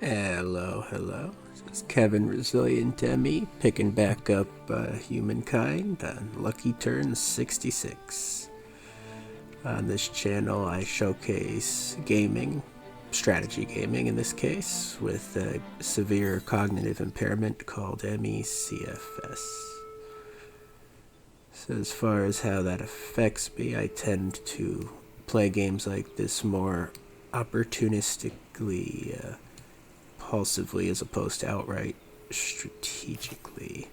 Hello. This is Kevin Resilient Demi picking back up Humankind on Lucky Turn 66. On this channel, I showcase gaming, strategy gaming in this case, with a severe cognitive impairment called MECFS. So, as far as how that affects me, I tend to play games like this more opportunistically. Impulsively as opposed to outright strategically.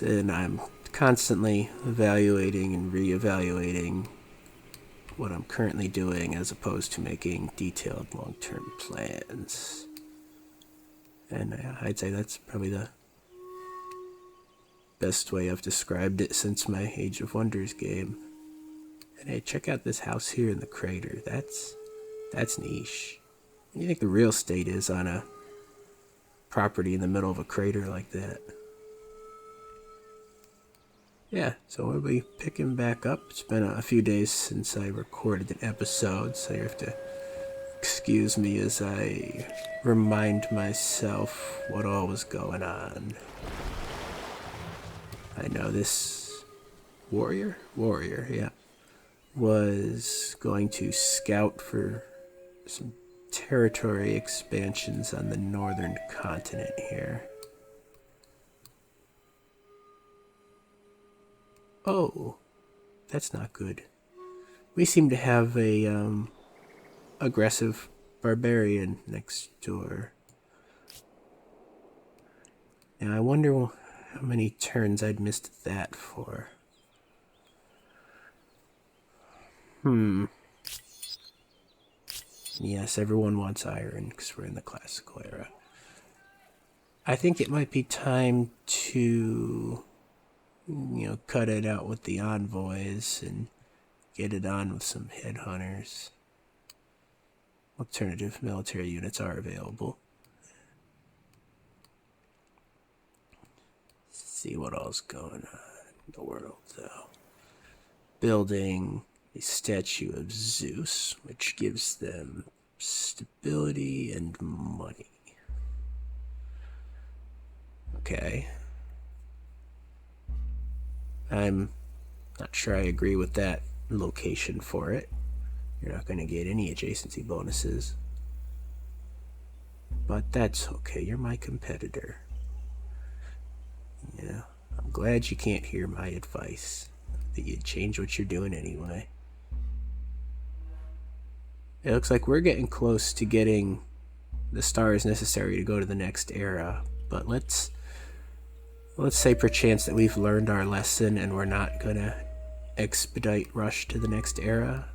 And I'm constantly evaluating and reevaluating what I'm currently doing as opposed to making detailed long-term plans. And I'd say that's probably the best way I've described it since my Age of Wonders game. And hey, check out this house here in the crater. That's niche. What do you think the real estate is on a property in the middle of a crater like that? Yeah, so we'll be picking back up. It's been a few days since I recorded an episode, so you have to excuse me as I remind myself what all was going on. I know this warrior, yeah, was going to scout for some territory expansions on the northern continent here. Oh, that's not good. We seem to have a aggressive barbarian next door. Now I wonder how many turns I'd missed that for. Yes, everyone wants iron because we're in the classical era. I think it might be time to, cut it out with the envoys and get it on with some headhunters. Alternative military units are available. Let's see what all's going on in the world, though. Building a statue of Zeus, which gives them stability and money. Okay. I'm not sure I agree with that location for it. You're not going to get any adjacency bonuses. But that's okay, you're my competitor. Yeah, I'm glad you can't hear my advice. That you'd change what you're doing anyway. It looks like we're getting close to getting the stars necessary to go to the next era, but let's say perchance that we've learned our lesson and we're not gonna expedite rush to the next era,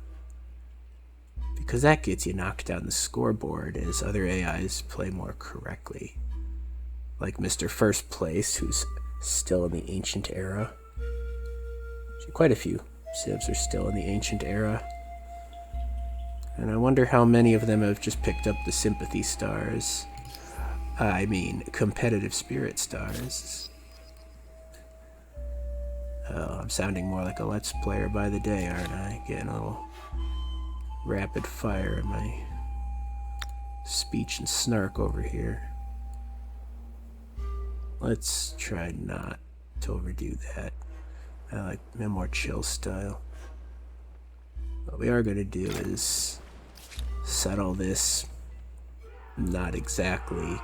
because that gets you knocked down the scoreboard as other AIs play more correctly, like Mr. First Place, who's still in the ancient era. Quite a few civs are still in the ancient era. And I wonder how many of them have just picked up the sympathy stars. I mean, competitive spirit stars. Oh, I'm sounding more like a Let's Player by the day, aren't I? Getting a little rapid fire in my speech and snark over here. Let's try not to overdo that. I like a more chill style. What we are going to do is settle this not exactly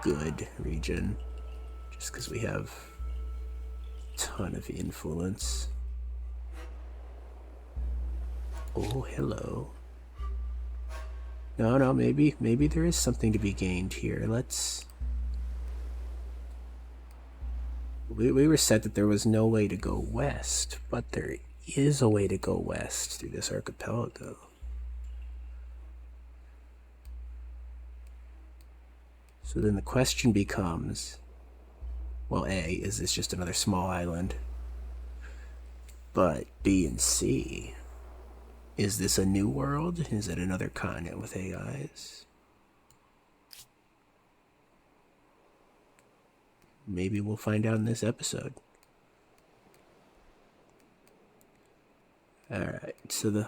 good region, just because we have a ton of influence. Oh, hello. No, maybe there is something to be gained here. We were said that there was no way to go west, but there is a way to go west through this archipelago. So then the question becomes, well, A, is this just another small island? But B and C, is this a new world? Is it another continent with AIs? Maybe we'll find out in this episode. Alright, so the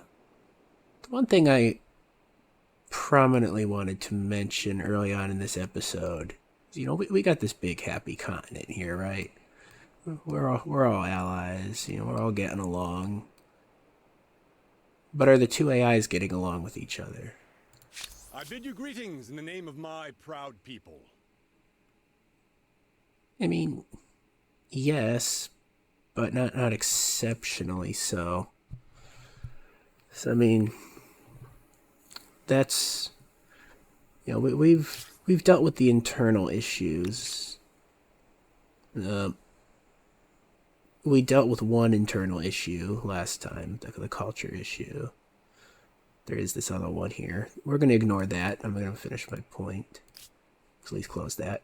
one thing I prominently wanted to mention early on in this episode. You know, we got this big happy continent here, right? We're all allies. You know, we're all getting along. But are the two AIs getting along with each other? I bid you greetings in the name of my proud people. I mean, yes, but not exceptionally so. So I mean, that's, you know, we've dealt with the internal issues. Uh, we dealt with one internal issue last time, the culture issue. There is this other one here. We're gonna ignore that. I'm gonna finish my point. Please close that.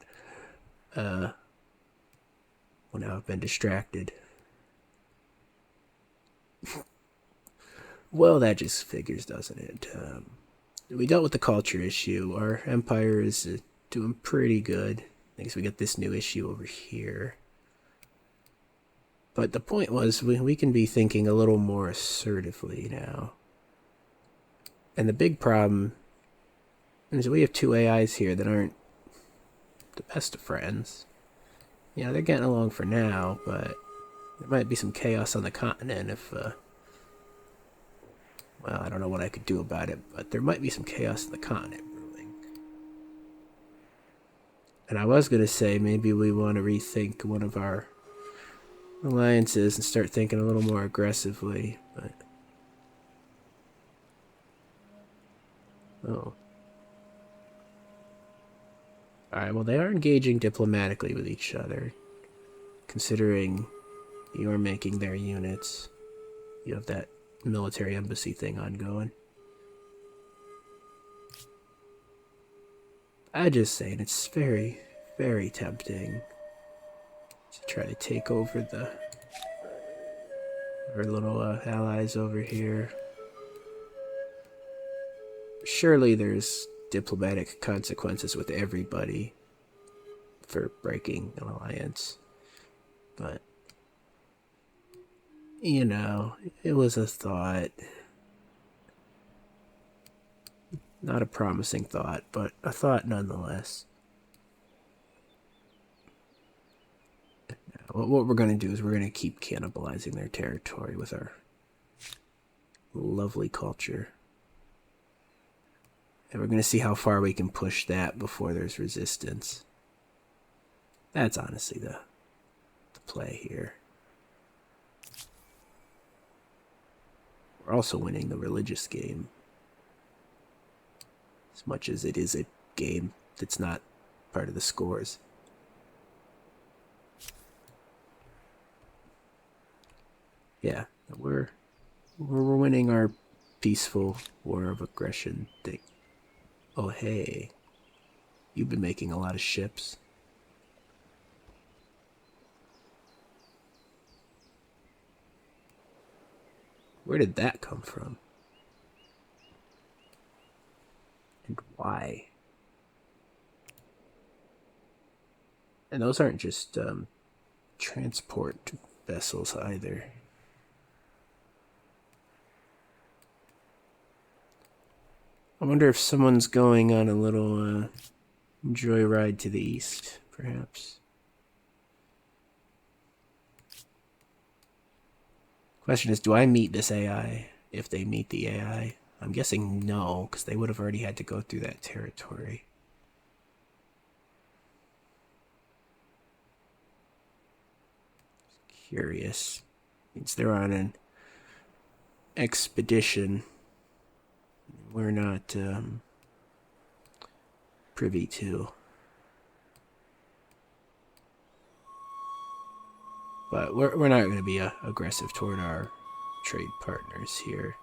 Well, now I've been distracted. Well, that just figures, doesn't it? We dealt with the culture issue. Our empire is doing pretty good. I guess we got this new issue over here. But the point was, we can be thinking a little more assertively now. And the big problem is we have two AIs here that aren't the best of friends. You know, they're getting along for now, but there might be some chaos on the continent if, well, I don't know what I could do about it, but there might be some chaos on the continent brewing. And I was going to say maybe we want to rethink one of our alliances and start thinking a little more aggressively, but... Oh. Alright, well, they are engaging diplomatically with each other. Considering you're making their units, you have that military embassy thing ongoing. I just saying, it's very, very tempting to try to take over our little allies over here. Surely there's diplomatic consequences with everybody for breaking an alliance. But, you know, it was a thought. Not a promising thought, but a thought nonetheless. Now, what we're going to do is we're going to keep cannibalizing their territory with our lovely culture. And we're going to see how far we can push that before there's resistance. That's honestly the play here. We're also winning the religious game. As much as it is a game that's not part of the scores. Yeah, we're winning our peaceful war of aggression thing. Oh hey, you've been making a lot of ships. Where did that come from? And why? And those aren't just transport vessels either. I wonder if someone's going on a little joyride to the east, perhaps. Question is, do I meet this AI if they meet the AI? I'm guessing no, because they would have already had to go through that territory. Curious. Means they're on an expedition. We're not privy to. But we're not going to be aggressive toward our trade partners here.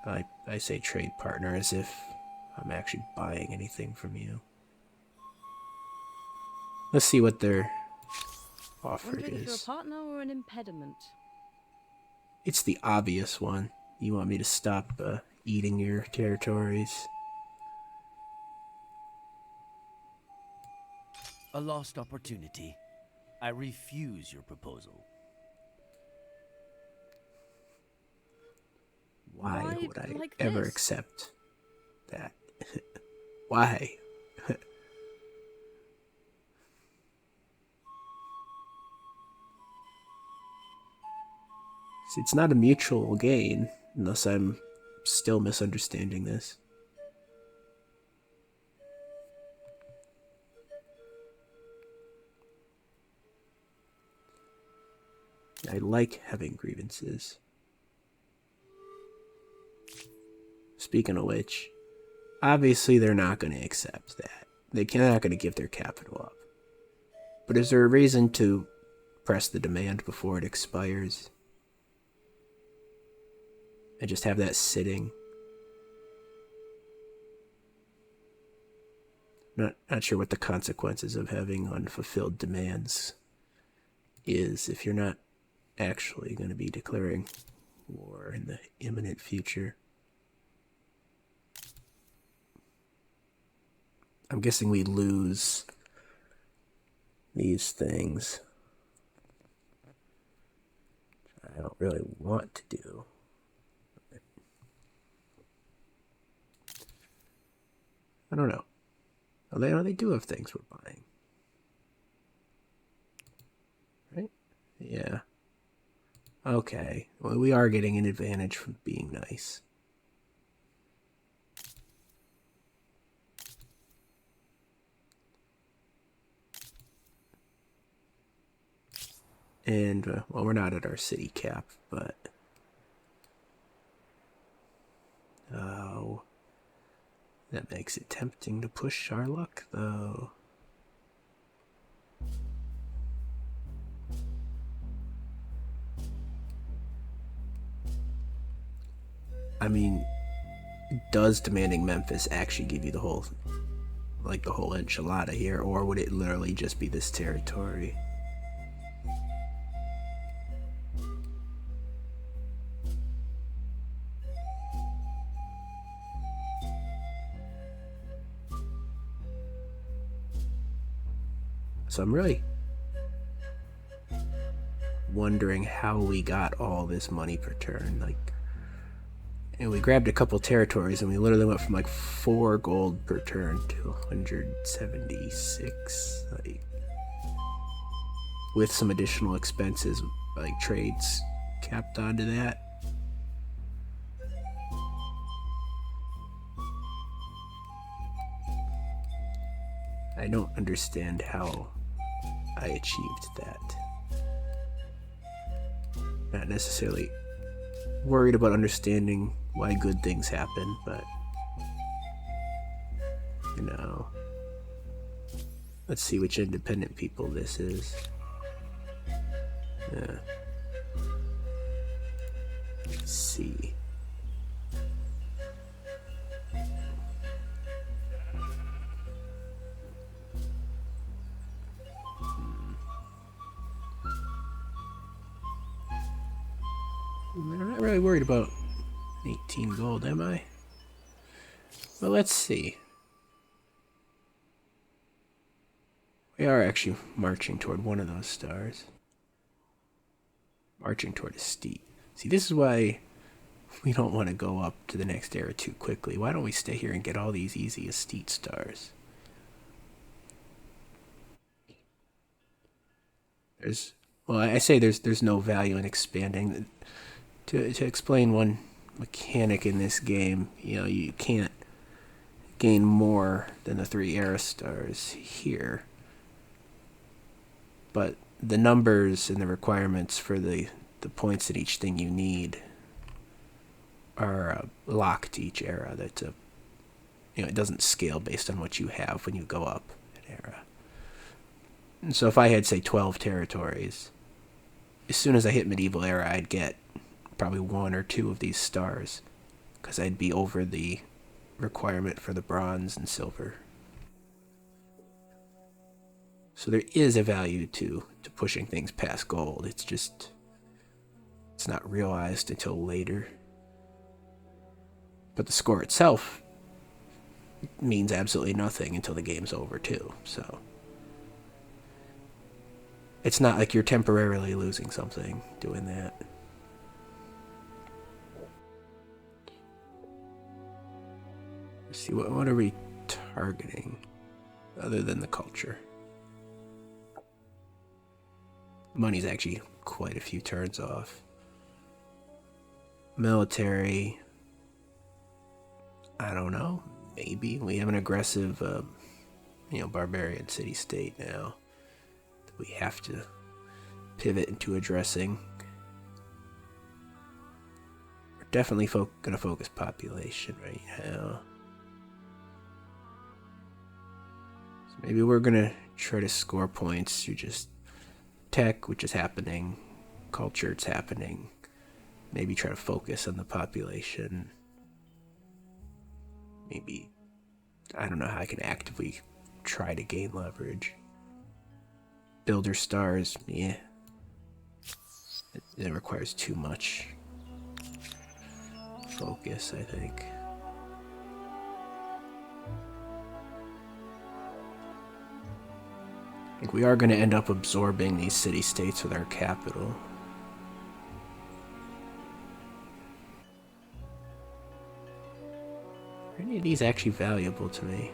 I say trade partner as if I'm actually buying anything from you. Let's see what their offer Wondering is. if you're a partner or an impediment. It's the obvious one. You want me to stop eating your territories? A lost opportunity. I refuse your proposal. Why Why would I like ever this? accept that? Why? See, it's not a mutual gain, unless I'm still misunderstanding this. I like having grievances. Speaking of which, obviously they're not going to accept that. They're not going to give their capital up. But is there a reason to press the demand before it expires? And just have that sitting? Not sure what the consequences of having unfulfilled demands is if you're not actually going to be declaring war in the imminent future. I'm guessing we lose these things. I don't really want to do. I don't know. They do have things we're buying. Right? Yeah. Okay. Well, we are getting an advantage from being nice. And, well, we're not at our city cap, but... Oh... That makes it tempting to push our luck, though. I mean, does demanding Memphis actually give you the whole enchilada here, or would it literally just be this territory? So I'm really wondering how we got all this money per turn. Like, and we grabbed a couple territories and we literally went from like 4 gold per turn to 176. Like, with some additional expenses, like trades capped onto that. I don't understand how I achieved that. Not necessarily worried about understanding why good things happen, but you know, let's see which independent people this is. Let's see. I'm not really worried about 18 gold, am I? Well, let's see. We are actually marching toward one of those stars. Marching toward a steep. See, this is why we don't want to go up to the next era too quickly. Why don't we stay here and get all these easy estate stars? I say there's no value in expanding. To explain one mechanic in this game, you can't gain more than the 3 era stars here. But the numbers and the requirements for the points that each thing you need are locked to each era. It doesn't scale based on what you have when you go up an era. And so if I had, say, 12 territories, as soon as I hit medieval era, I'd get probably 1 or 2 of these stars, because I'd be over the requirement for the bronze and silver. So there is a value to pushing things past gold. It's not realized until later. But the score itself means absolutely nothing until the game's over too. So it's not like you're temporarily losing something doing that. See, what are we targeting other than the culture? Money's actually quite a few turns off. Military, I don't know. Maybe we have an aggressive, barbarian city-state now that we have to pivot into addressing. We're definitely gonna focus population right now. So maybe we're gonna try to score points through just tech, which is happening, culture, it's happening. Maybe try to focus on the population. Maybe, I don't know how I can actively try to gain leverage. Builder stars, yeah. It requires too much focus, I think. I think we are going to end up absorbing these city-states with our capital. Are any of these actually valuable to me?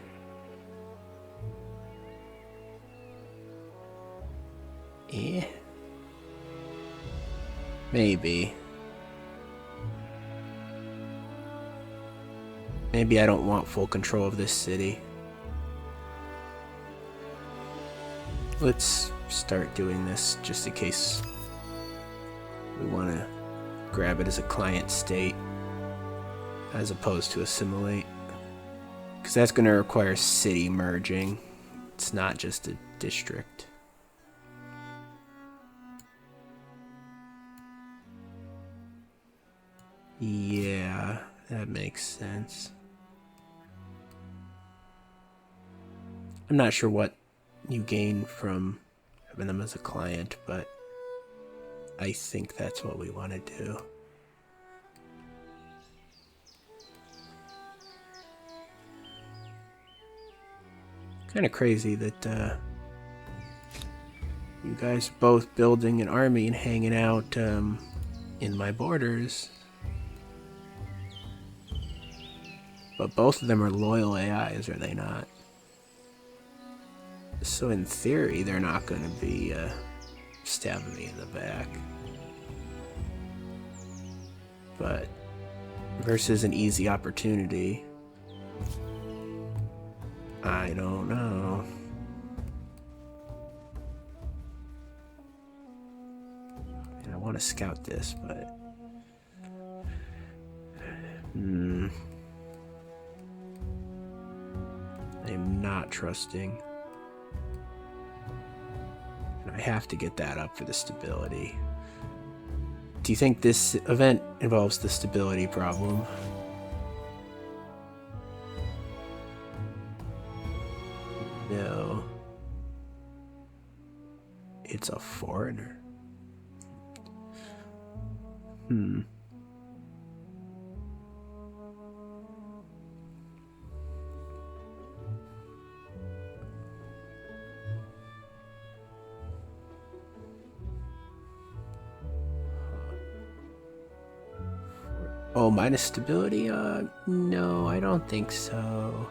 Yeah. Maybe. Maybe I don't want full control of this city. Let's start doing this just in case we want to grab it as a client state as opposed to assimilate. Because that's going to require city merging. It's not just a district. Yeah, that makes sense. I'm not sure what you gain from having them as a client, but I think that's what we want to do. Kind of crazy that you guys are both building an army and hanging out in my borders. But both of them are loyal AIs, are they not? So in theory, they're not going to be stabbing me in the back. But versus an easy opportunity, I don't know. And I want to scout this, but I'm not trusting. And I have to get that up for the stability. Do you think this event involves the stability problem? No. It's a foreigner. Oh, minus stability? No, I don't think so.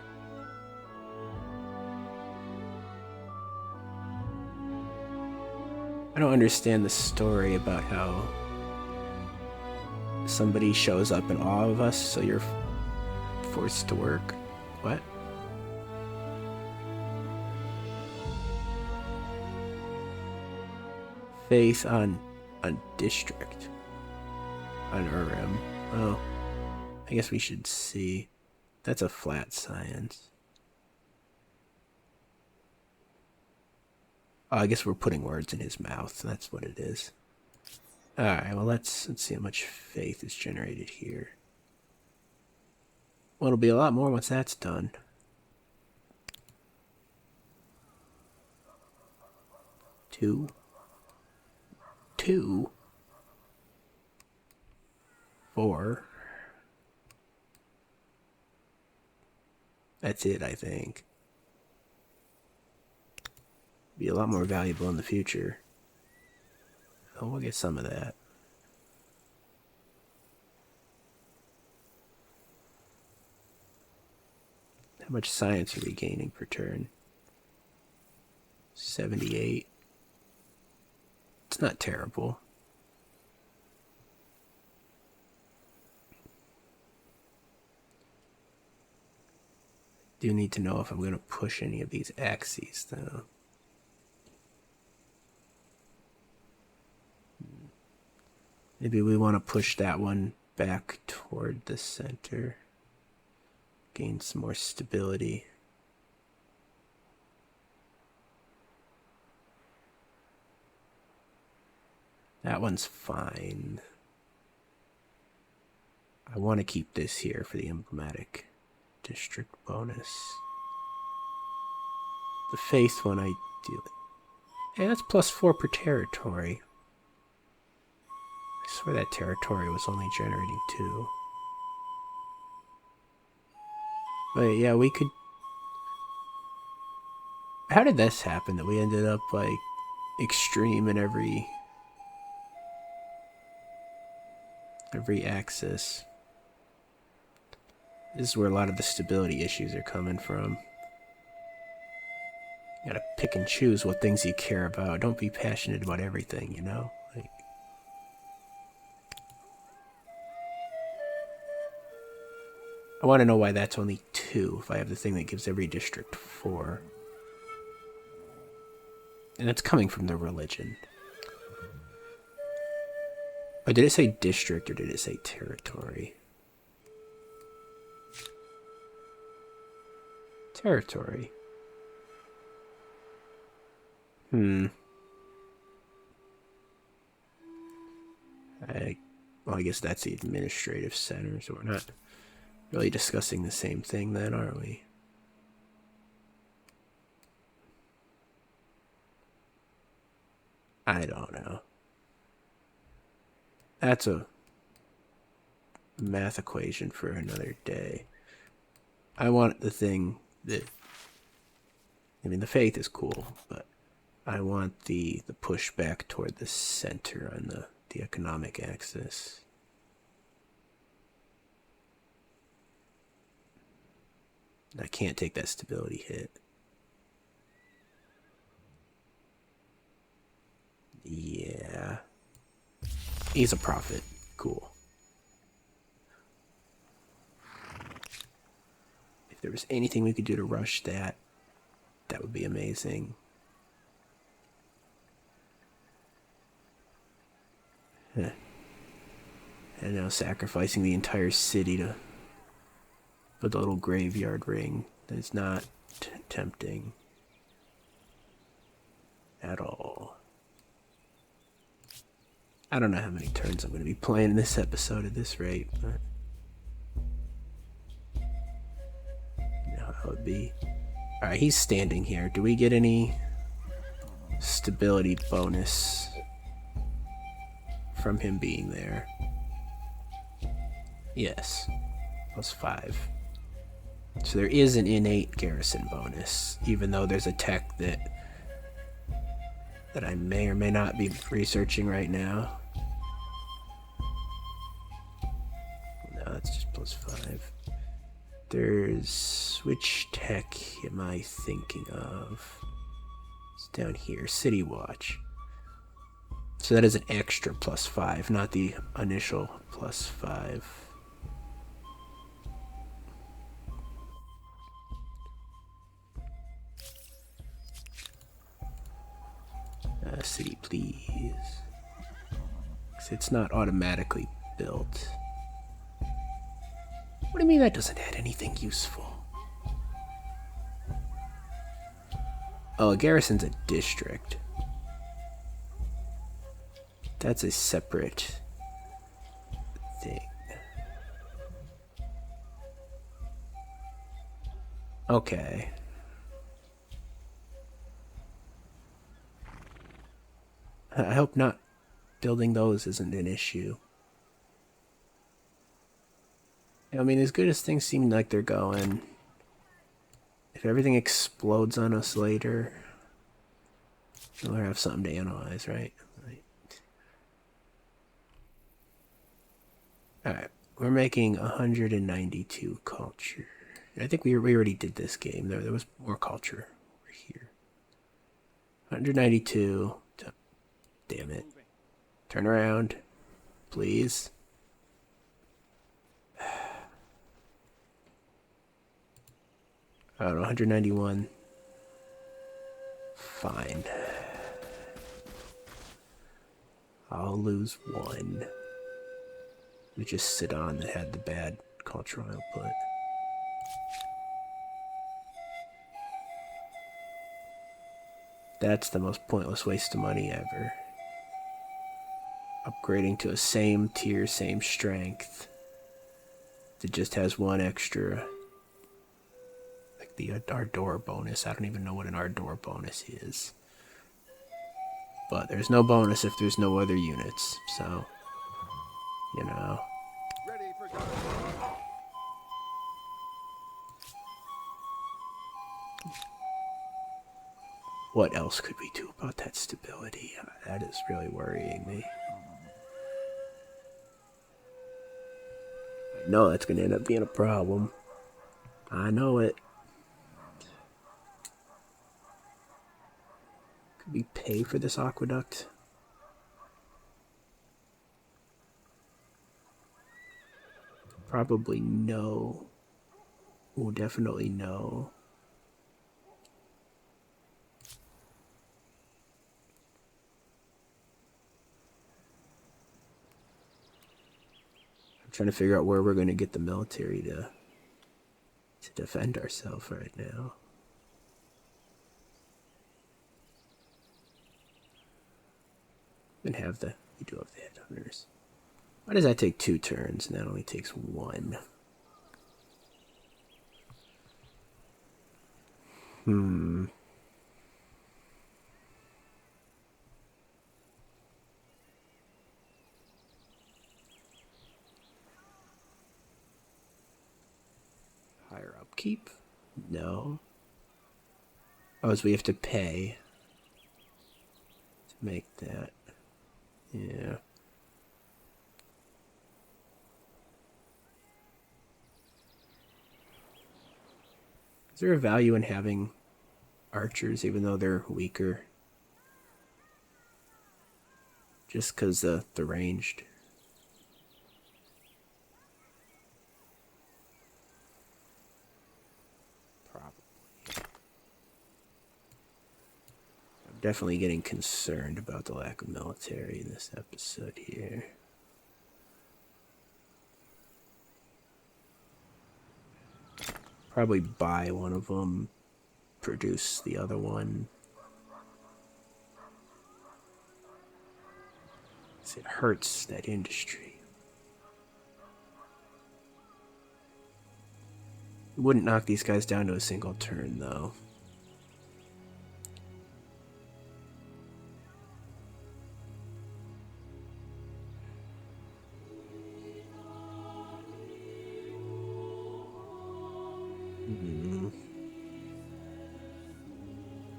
I don't understand the story about how somebody shows up in awe of us, so you're forced to work. What? Faith on district. On Urim. Oh. I guess we should see. That's a flat science. Oh, I guess we're putting words in his mouth. That's what it is. Alright, well let's see how much faith is generated here. Well, it'll be a lot more once that's done. Two. 4. That's it, I think. Be a lot more valuable in the future. Oh, we'll get some of that. How much science are we gaining per turn? 78. It's not terrible. Do need to know if I'm going to push any of these axes, though. Maybe we want to push that one back toward the center. Gain some more stability. That one's fine. I want to keep this here for the emblematic district bonus. The faith one I do. Hey, that's +4 per territory. I swear that territory was only generating 2. But yeah, we could... How did this happen that we ended up like extreme in every axis? This is where a lot of the stability issues are coming from. You gotta pick and choose what things you care about. Don't be passionate about everything, you know? Like, I want to know why that's only 2 if I have the thing that gives every district 4. And it's coming from the religion. Oh, did it say district or did it say territory? Territory. Well, I guess that's the administrative center, so we're not really discussing the same thing then, are we? I don't know. That's a math equation for another day. I want the thing that... I mean, the faith is cool, but I want the push back toward the center on the economic axis. I can't take that stability hit. Yeah. He's a prophet. Cool. If there was anything we could do to rush that, that would be amazing. I know, sacrificing the entire city to put the little graveyard ring. That's not tempting. At all. I don't know how many turns I'm going to be playing this episode at this rate, but... You know how it would be. Alright, he's standing here. Do we get any stability bonus from him being there? Yes. +5. So there is an innate garrison bonus, even though there's a tech that I may or may not be researching right now. No, that's just +5. There's... which tech am I thinking of? It's down here, City Watch. So that is an extra +5, not the initial +5. City, please. 'Cause it's not automatically built. What do you mean that doesn't add anything useful? Oh, a garrison's a district. That's a separate thing. Okay. I hope not building those isn't an issue. I mean, as good as things seem like they're going, if everything explodes on us later, we'll have something to analyze, right? Alright, we're making 192 culture. I think we already did this game. There was more culture over here. 192. Damn it. Turn around. Please. I don't know, 191. Fine. I'll lose one. We just sit on that had the bad cultural output. That's the most pointless waste of money ever. Upgrading to a same tier, same strength. It just has one extra. Like the Ardor bonus. I don't even know what an Ardor bonus is. But there's no bonus if there's no other units. So, you know. Ready for battle. What else could we do about that stability? That is really worrying me. I know that's going to end up being a problem. I know it. Could we pay for this aqueduct? Probably no. Oh, definitely no. I'm trying to figure out where we're going to get the military to defend ourselves right now. We do have the headhunters. Why does that take 2 turns and that only takes 1? Higher upkeep? No. Oh, so we have to pay to make that. Yeah. Is there a value in having archers even though they're weaker? Just because the ranged. Probably. I'm definitely getting concerned about the lack of military in this episode here. Probably buy one of them, produce the other one. It hurts that industry. It wouldn't knock these guys down to a single turn, though.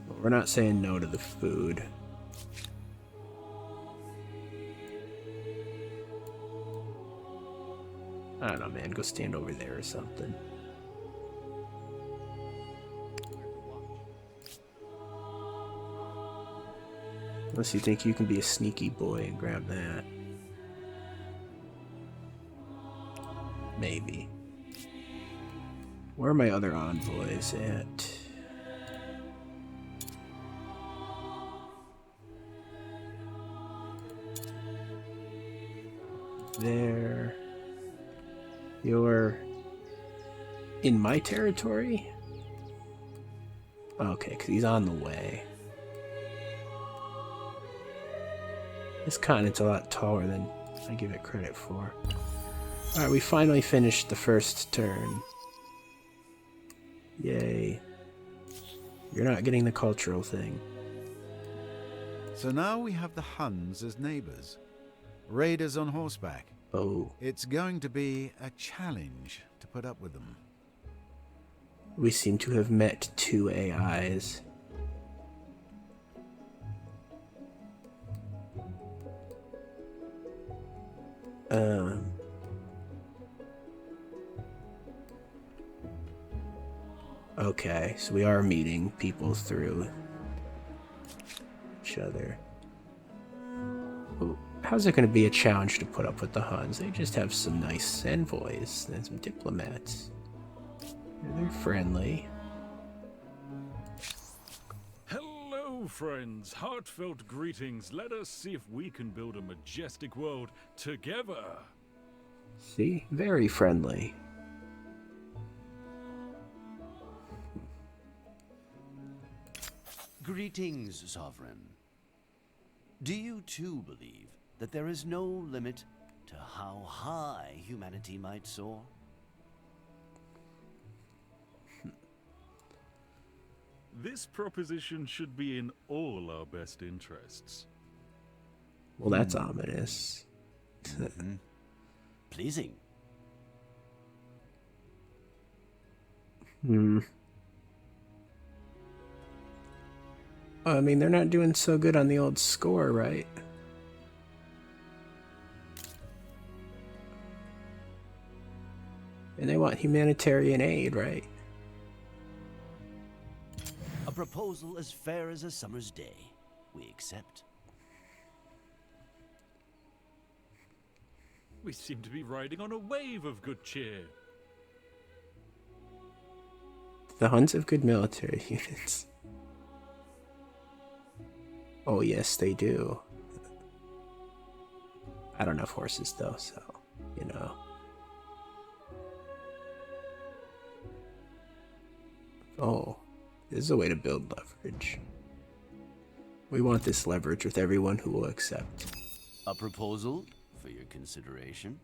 But we're not saying no to the food. I don't know, man. Go stand over there or something. Unless you think you can be a sneaky boy and grab that. Maybe. Where are my other envoys at? There. You're in my territory? Okay, because he's on the way. This continent's a lot taller than I give it credit for. Alright, we finally finished the first turn. Yay. You're not getting the cultural thing. So now we have the Huns as neighbors. Raiders on horseback. Oh. It's going to be a challenge to put up with them. We seem to have met 2 AIs. Okay, so we are meeting people through each other. Ooh, how's it going to be a challenge to put up with the Huns? They just have some nice envoys and some diplomats. They're friendly. Hello, friends. Heartfelt greetings. Let us see if we can build a majestic world together. See? Very friendly. Greetings, Sovereign. Do you too believe that there is no limit to how high humanity might soar? This proposition should be in all our best interests. Well, that's ominous. Pleasing. I mean, they're not doing so good on the old score, right? And they want humanitarian aid, right? A proposal as fair as a summer's day. We accept. We seem to be riding on a wave of good cheer. The Huns have good military units. Oh, yes, they do. I don't have horses, though, so, you know. Oh, this is a way to build leverage. We want this leverage with everyone who will accept. A proposal for your consideration.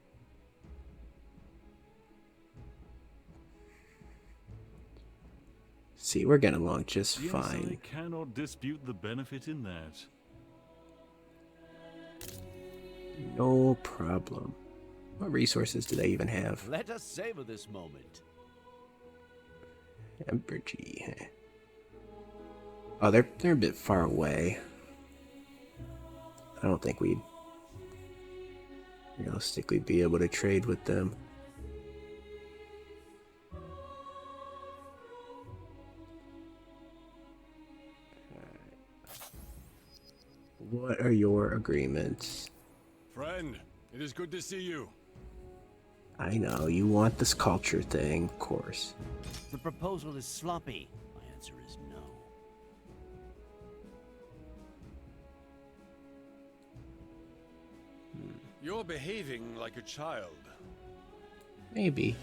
See, we're getting along just Yes, fine. I cannot dispute the benefit in that. No problem. What resources do they even have? Let us savor this moment. Emperor G. Oh, they're a bit far away. I don't think we'd realistically be able to trade with them. What are your agreements? Friend, it is good to see you. I know, you want this culture thing, of course. The proposal is sloppy. My answer is no. You're behaving like a child. Maybe.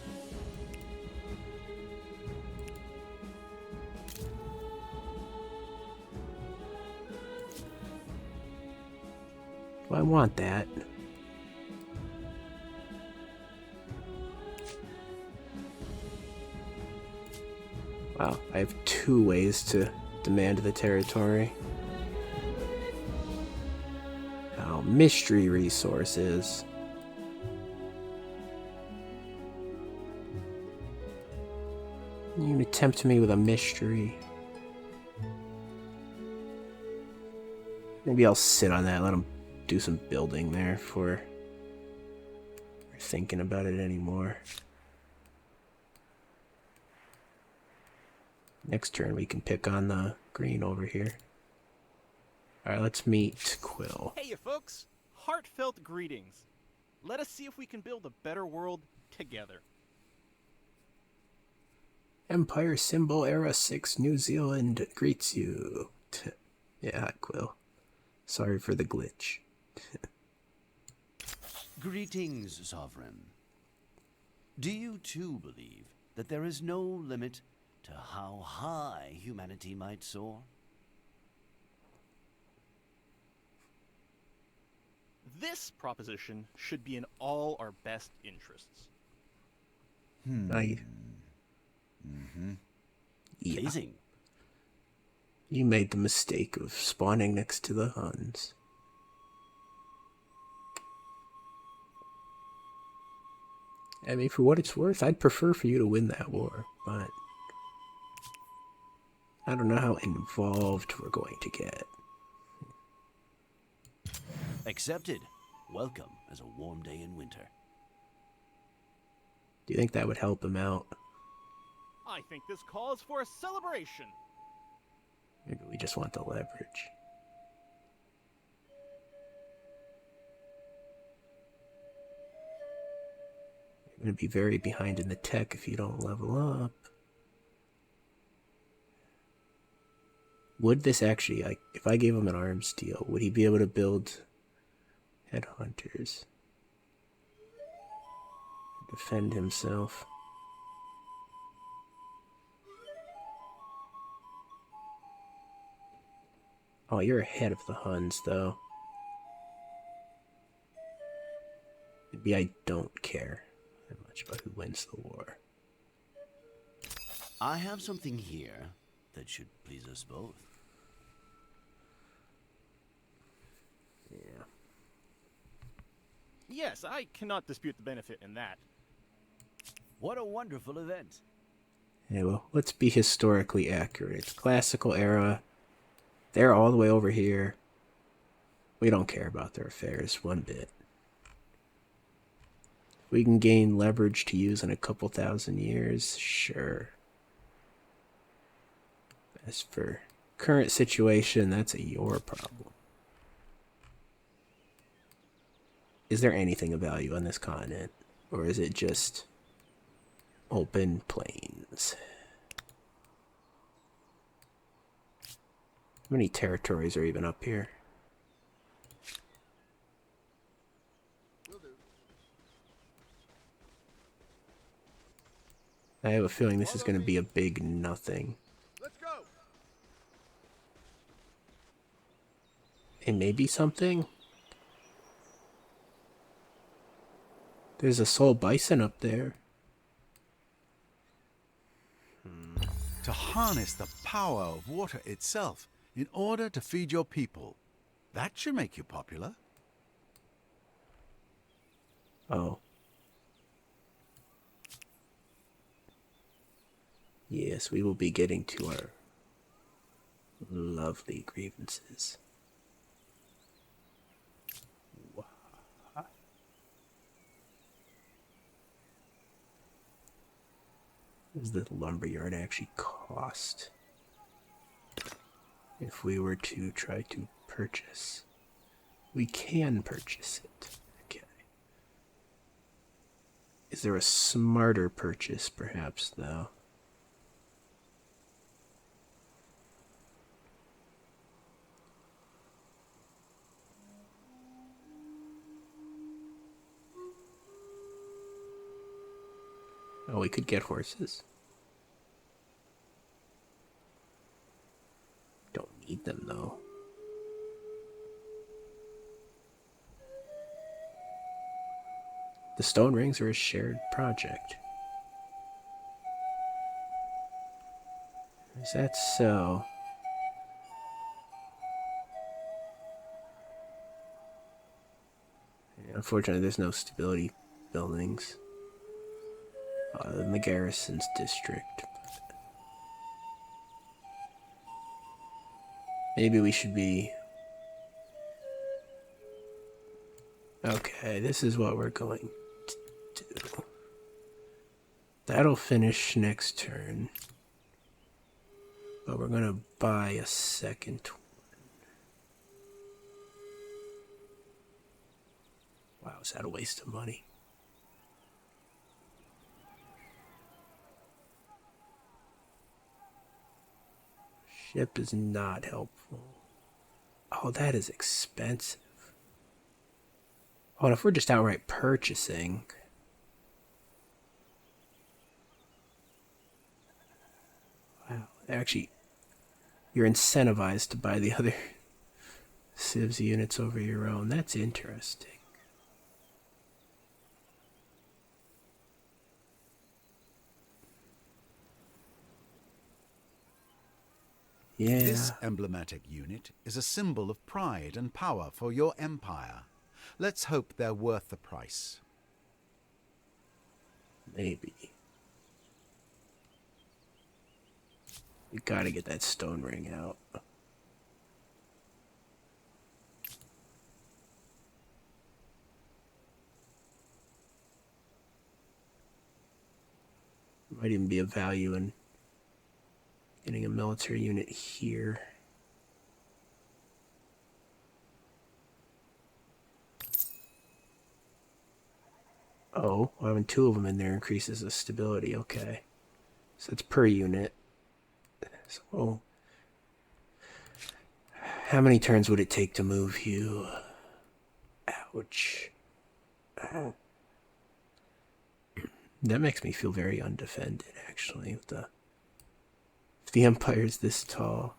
Well, I want that. Wow, I have 2 ways to demand the territory. Oh, mystery resources. You can tempt me with a mystery. Maybe I'll sit on that, let them do some building there before we're thinking about it anymore. Next turn we can pick on the green over here. Alright, let's meet Quill. Hey, you folks! Heartfelt greetings. Let us see if we can build a better world together. Empire Symbol Era 6 New Zealand greets you. Yeah, hi, Quill. Sorry for the glitch. Greetings, Sovereign. Do you too believe that there is no limit to how high humanity might soar? This proposition should be in all our best interests. Yeah. Pleasing. You made the mistake of spawning next to the Huns. I mean, for what it's worth, I'd prefer for you to win that war, but I don't know how involved we're going to get. Accepted. Welcome as a warm day in winter. Do you think that would help him out? I think this calls for a celebration. Maybe we just want the leverage. You're going to be very behind in the tech if you don't level up. Would this actually, like, if I gave him an arms deal, would he be able to build headhunters? Defend himself? Oh, you're ahead of the Huns, though. Maybe I don't care that much about who wins the war. I have something here that should please us both. Yeah. Yes, I cannot dispute the benefit in that. What a wonderful event. Yeah, well, let's be historically accurate. It's classical era. They're all the way over here. We don't care about their affairs one bit. We can gain leverage to use in a couple thousand years, sure. As for current situation, that's your problem. Is there anything of value on this continent? Or is it just open plains? How many territories are even up here? I have a feeling this is going to be a big nothing. Let's go. It may be something. There's a soul bison up there. To harness the power of water itself in order to feed your people. That should make you popular. Oh. Yes, we will be getting to our lovely grievances. What does the lumberyard actually cost? If we were to try to purchase, we can purchase it. Okay. Is there a smarter purchase, perhaps, though? Oh, we could get horses. Don't need them, though. The stone rings are a shared project. Is that so? Yeah, unfortunately, there's no stability buildings. Other than the garrison's district. Maybe we should be... Okay, this is what we're going to do. That'll finish next turn. But we're gonna buy a second one. Wow, is that a waste of money? Ship is not helpful. Oh, that is expensive. Oh, and if we're just outright purchasing... Wow, actually, you're incentivized to buy the other civs units over your own. That's interesting. Yeah. This emblematic unit is a symbol of pride and power for your empire. Let's hope they're worth the price. Maybe. We gotta get that stone ring out. Might even be a value in getting a military unit here. Oh, having 2 of them in there increases the stability. Okay. So it's per unit. So, how many turns would it take to move you? Ouch. That makes me feel very undefended, actually, if the Empire's this tall.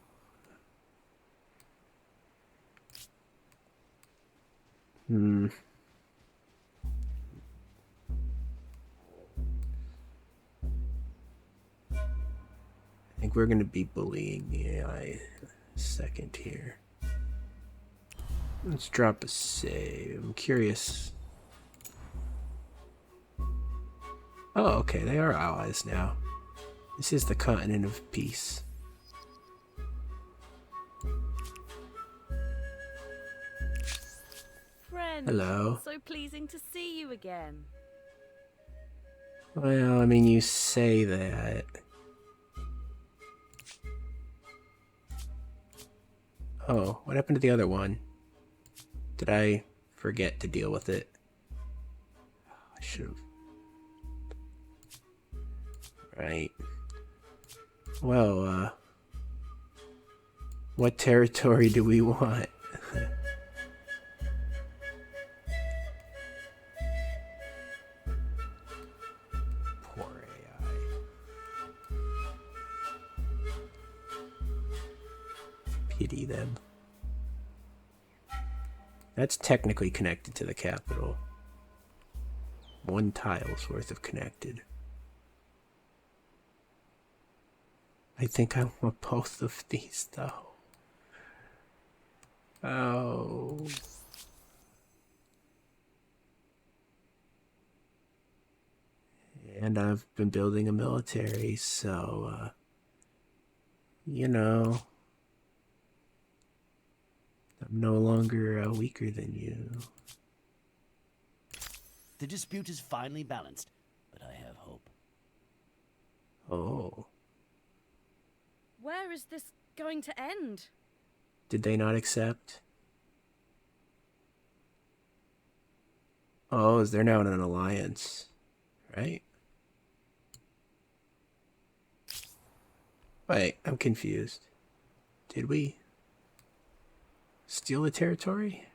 I think we're going to be bullying the AI a second here. Let's drop a save. I'm curious. Oh, okay, they are allies now. This is the continent of peace. Friend, Hello. so pleasing to see you again. Well, I mean, you say that. Oh, what happened to the other one? Did I forget to deal with it? I should have. Right. Well, what territory do we want? Poor AI. Pity them. That's technically connected to the capital. 1 tile's worth of connected. I think I want both of these, though. Oh. And I've been building a military, so, you know, I'm no longer weaker than you. The dispute is finally balanced, but I have hope. Oh. Where is this going to end? Did they not accept? Oh, is they're now in an alliance, right? Wait, I'm confused. Did we steal the territory?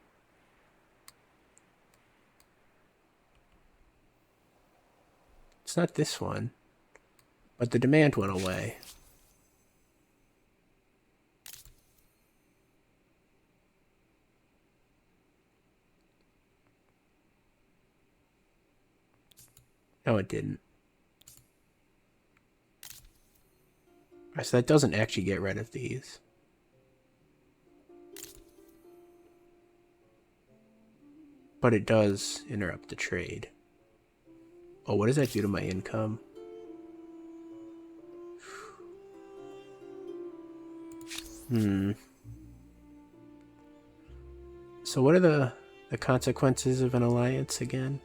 It's not this one. But the demand went away. No, it didn't. So that doesn't actually get rid of these. But it does interrupt the trade. Oh, what does that do to my income? So what are the consequences of an alliance again?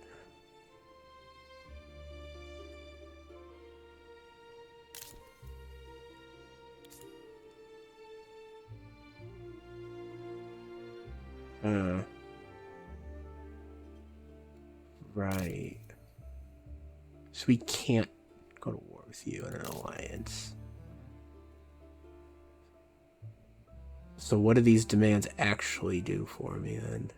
Right. So we can't go to war with you in an alliance. So what do these demands actually do for me then?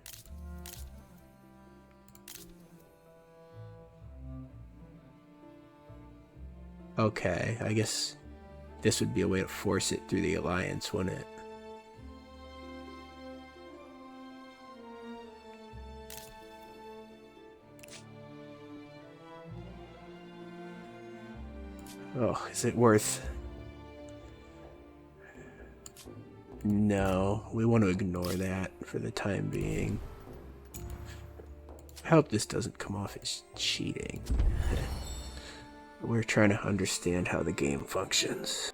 Okay, I guess this would be a way to force it through the alliance, wouldn't it? Oh, is it worth... No, we want to ignore that for the time being. I hope this doesn't come off as cheating. We're trying to understand how the game functions.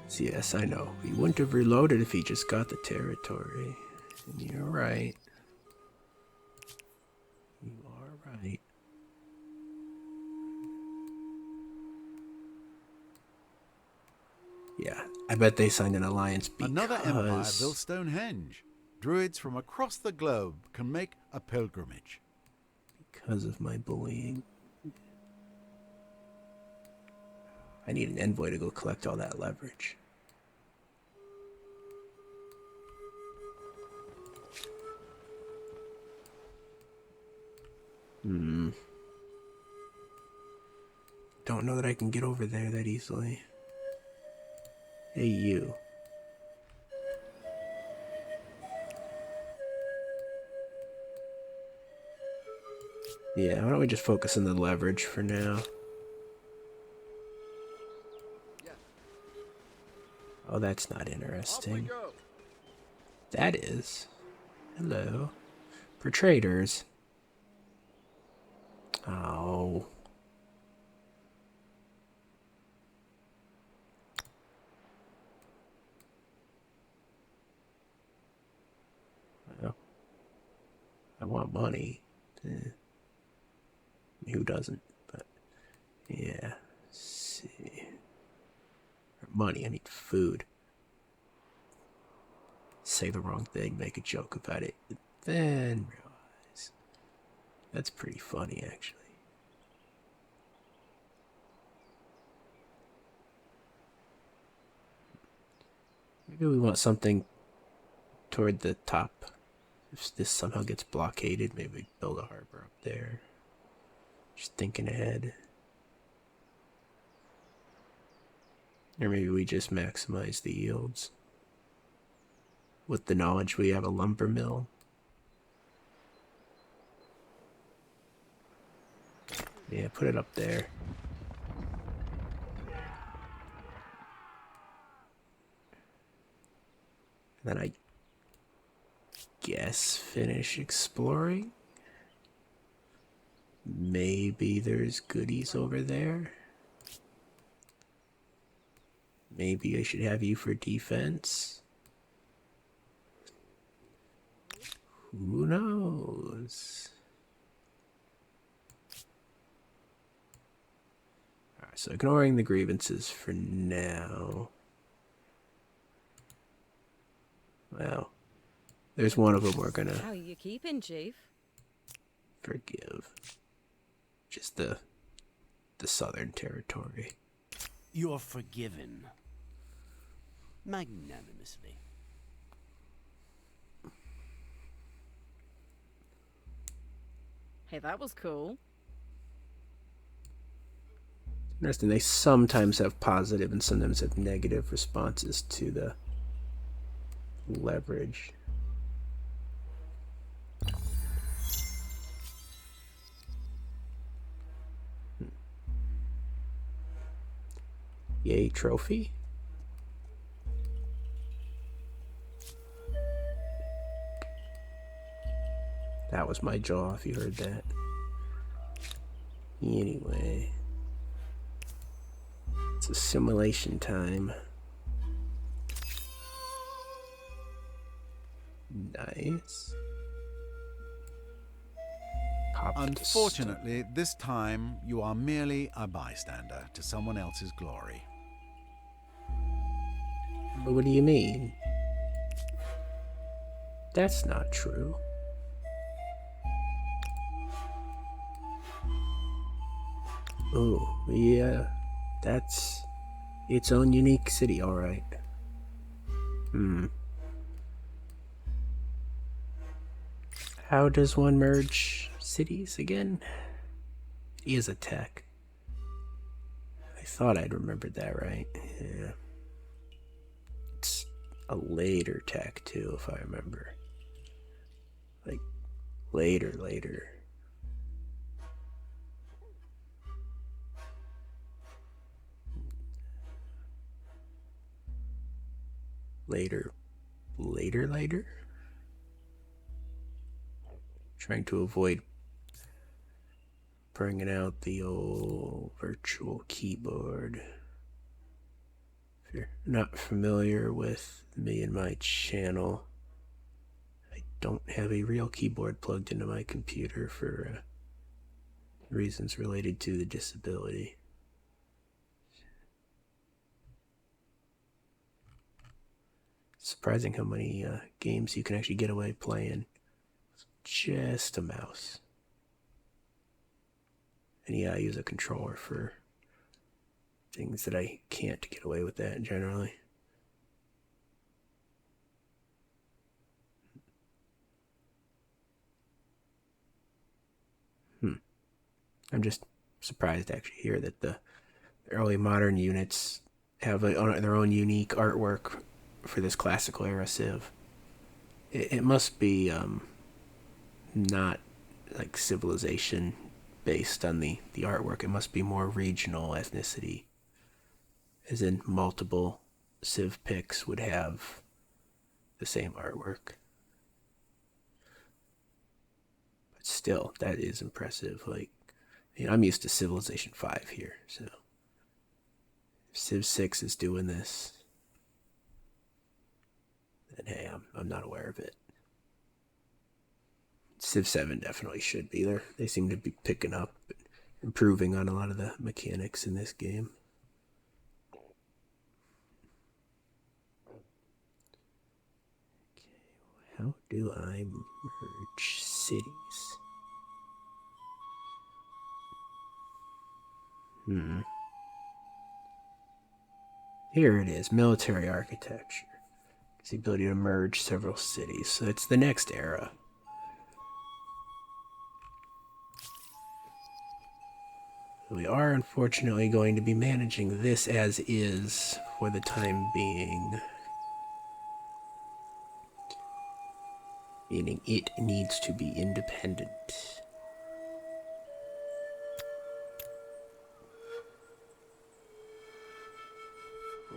So yes, I know. He wouldn't have reloaded if he just got the territory. You're right. You are right. Yeah, I bet they signed an alliance Another empire built because Stonehenge. Druids from across the globe can make a pilgrimage. of my bullying. I need an envoy to go collect all that leverage. Don't know that I can get over there that easily. Hey, you. Yeah, why don't we just focus on the leverage for now? Oh, that's not interesting. That is. Hello. For traders. Oh. Well, I want money. Who doesn't? But yeah. Let's see. Money. I need food. Say the wrong thing, make a joke about it, then realize that's pretty funny, actually. Maybe we want something toward the top. If this somehow gets blockaded, maybe we build a harbor up there. Just thinking ahead. Or maybe we just maximize the yields. With the knowledge we have a lumber mill. Yeah, put it up there. And then I guess finish exploring. Maybe there's goodies over there. Maybe I should have you for defense. Who knows? Alright, so ignoring the grievances for now. Well, there's one of them we're gonna How are you keeping, Chief? forgive. Just the southern territory. You're forgiven. Magnanimously. Hey, that was cool. Interesting, they sometimes have positive and sometimes have negative responses to the leverage. Yay, trophy. That was my jaw, if you heard that. Anyway. It's assimilation time. Nice. Pop to Unfortunately, this time you are merely a bystander to someone else's glory. But what do you mean? That's not true. Oh, yeah. That's its own unique city, alright. How does one merge cities again? It is a tech. I thought I'd remembered that right. Yeah. It's a later tech too, if I remember. Like, later. Later? Trying to avoid bringing out the old virtual keyboard. If you're not familiar with me and my channel, I don't have a real keyboard plugged into my computer for reasons related to the disability. Surprising how many games you can actually get away playing with just a mouse. And yeah, I use a controller for things that I can't get away with that generally. I'm just surprised to actually hear that the early modern units have their own unique artwork for this classical era civ. It must be not like civilization based on the artwork. It must be more regional ethnicity, as in multiple civ picks would have the same artwork. But still, that is impressive. Like, I'm used to Civilization 5 here, so if Civ 6 is doing this, then hey, I'm not aware of it. Civ 7 definitely should be there. They seem to be picking up, improving on a lot of the mechanics in this game. Okay, how do I merge cities? Here it is, military architecture. It's the ability to merge several cities. So it's the next era. We are unfortunately going to be managing this as is for the time being. Meaning it needs to be independent.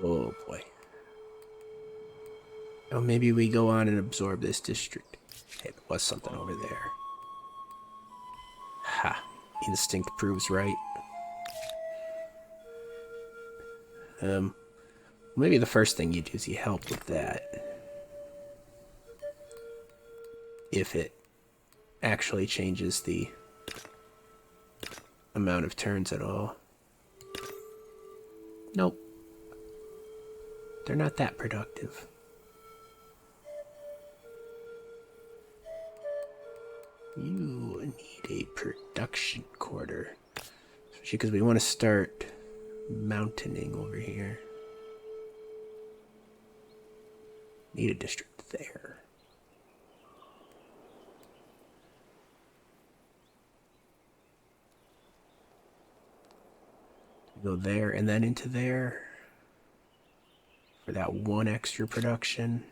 Oh boy. Oh, maybe we go on and absorb this district. Hey, there was something over there. Ha. Instinct proves right. Maybe the first thing you do is you help with that. If it actually changes the amount of turns at all. Nope. They're not that productive. You need a production quarter. Especially because we want to start mountaining over here. Need a district there. Go there and then into there. For that one extra production.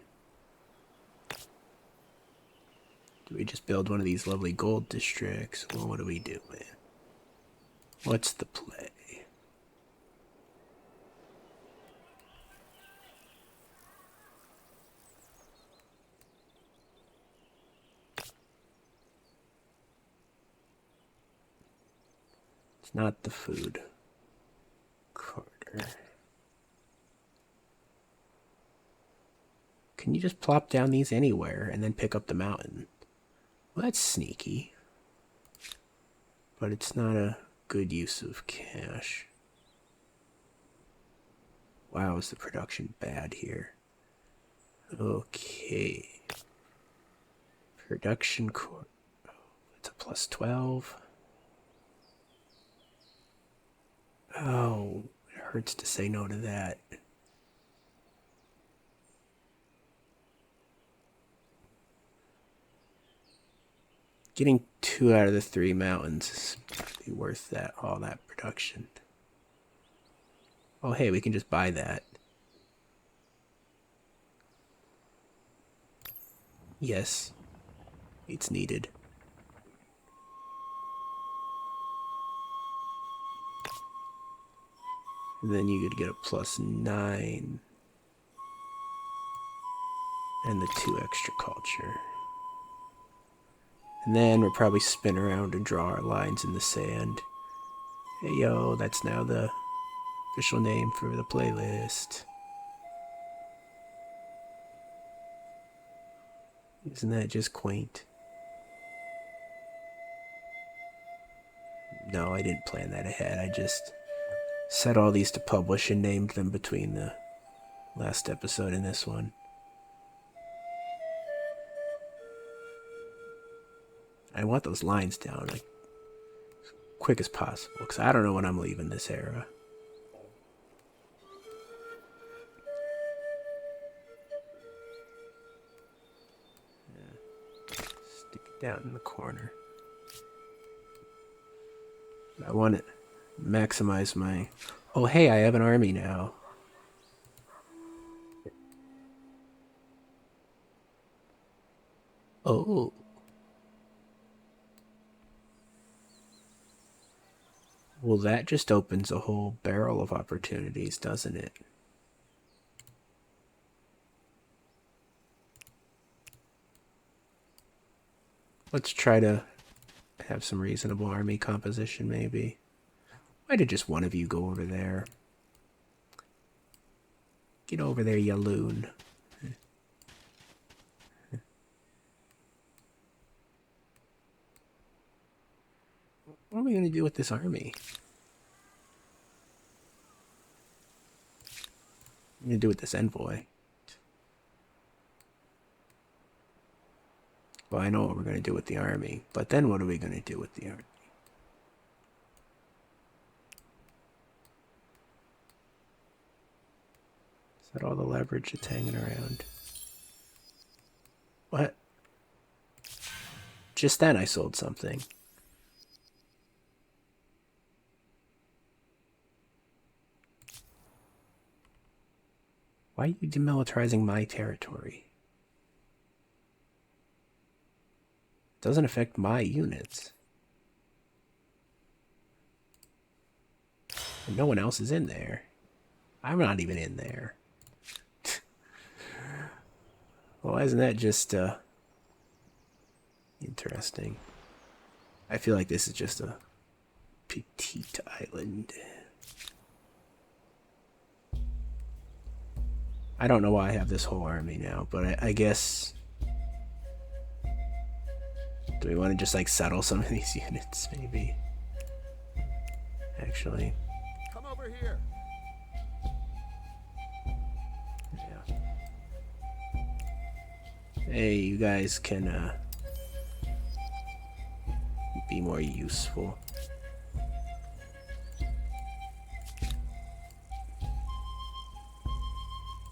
Do we just build one of these lovely gold districts? Well, what do we do, man? What's the play? It's not the food quarter. Can you just plop down these anywhere and then pick up the mountain? Well, that's sneaky. But it's not a good use of cash. Wow, is the production bad here? Okay. Production core. Oh, it's a plus 12. Oh, it hurts to say no to that. Getting 2 out of the 3 mountains is probably worth that, all that production. Oh, hey, we can just buy that. Yes, it's needed. And then you could get a plus 9. And the 2 extra culture. And then we'll probably spin around and draw our lines in the sand. Hey yo, that's now the official name for the playlist. Isn't that just quaint? No, I didn't plan that ahead. I just set all these to publish and named them between the last episode and this one. I want those lines down like as quick as possible because I don't know when I'm leaving this era. Stick it down in the corner. I want to maximize my... Oh, hey, I have an army now. Oh. Well, that just opens a whole barrel of opportunities, doesn't it? Let's try to have some reasonable army composition, maybe. Why did just one of you go over there? Get over there, you loon. What are we going to do with this army? What are we going to do with this envoy? Well, I know what we're going to do with the army, but then what are we going to do with the army? Is that all the leverage that's hanging around? What? Just then I sold something. Why are you demilitarizing my territory? It doesn't affect my units. And no one else is in there. I'm not even in there. Well, isn't that just interesting? I feel like this is just a petite island. I don't know why I have this whole army now, but I guess... Do we want to just like settle some of these units, maybe? Actually. Come over here. Yeah. Hey, you guys can be more useful.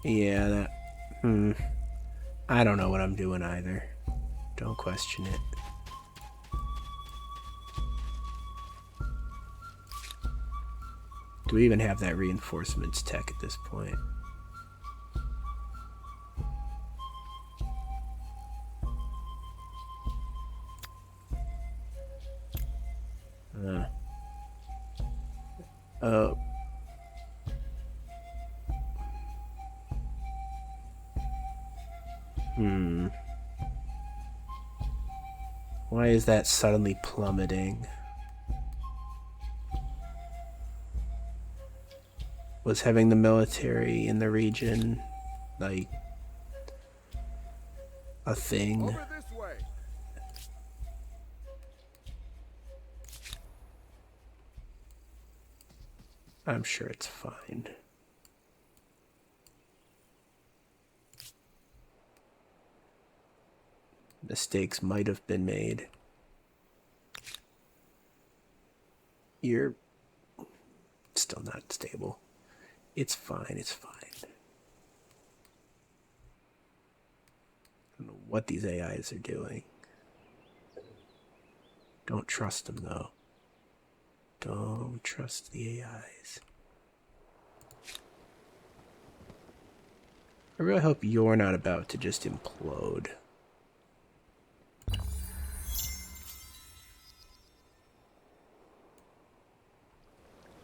Yeah, that... I don't know what I'm doing either. Don't question it. Do we even have that reinforcements tech at this point? Why is that suddenly plummeting? Was having the military in the region like a thing? Over this way. I'm sure it's fine. Mistakes might have been made. You're still not stable. It's fine, it's fine. I don't know what these AIs are doing. Don't trust them, though. Don't trust the AIs. I really hope you're not about to just implode.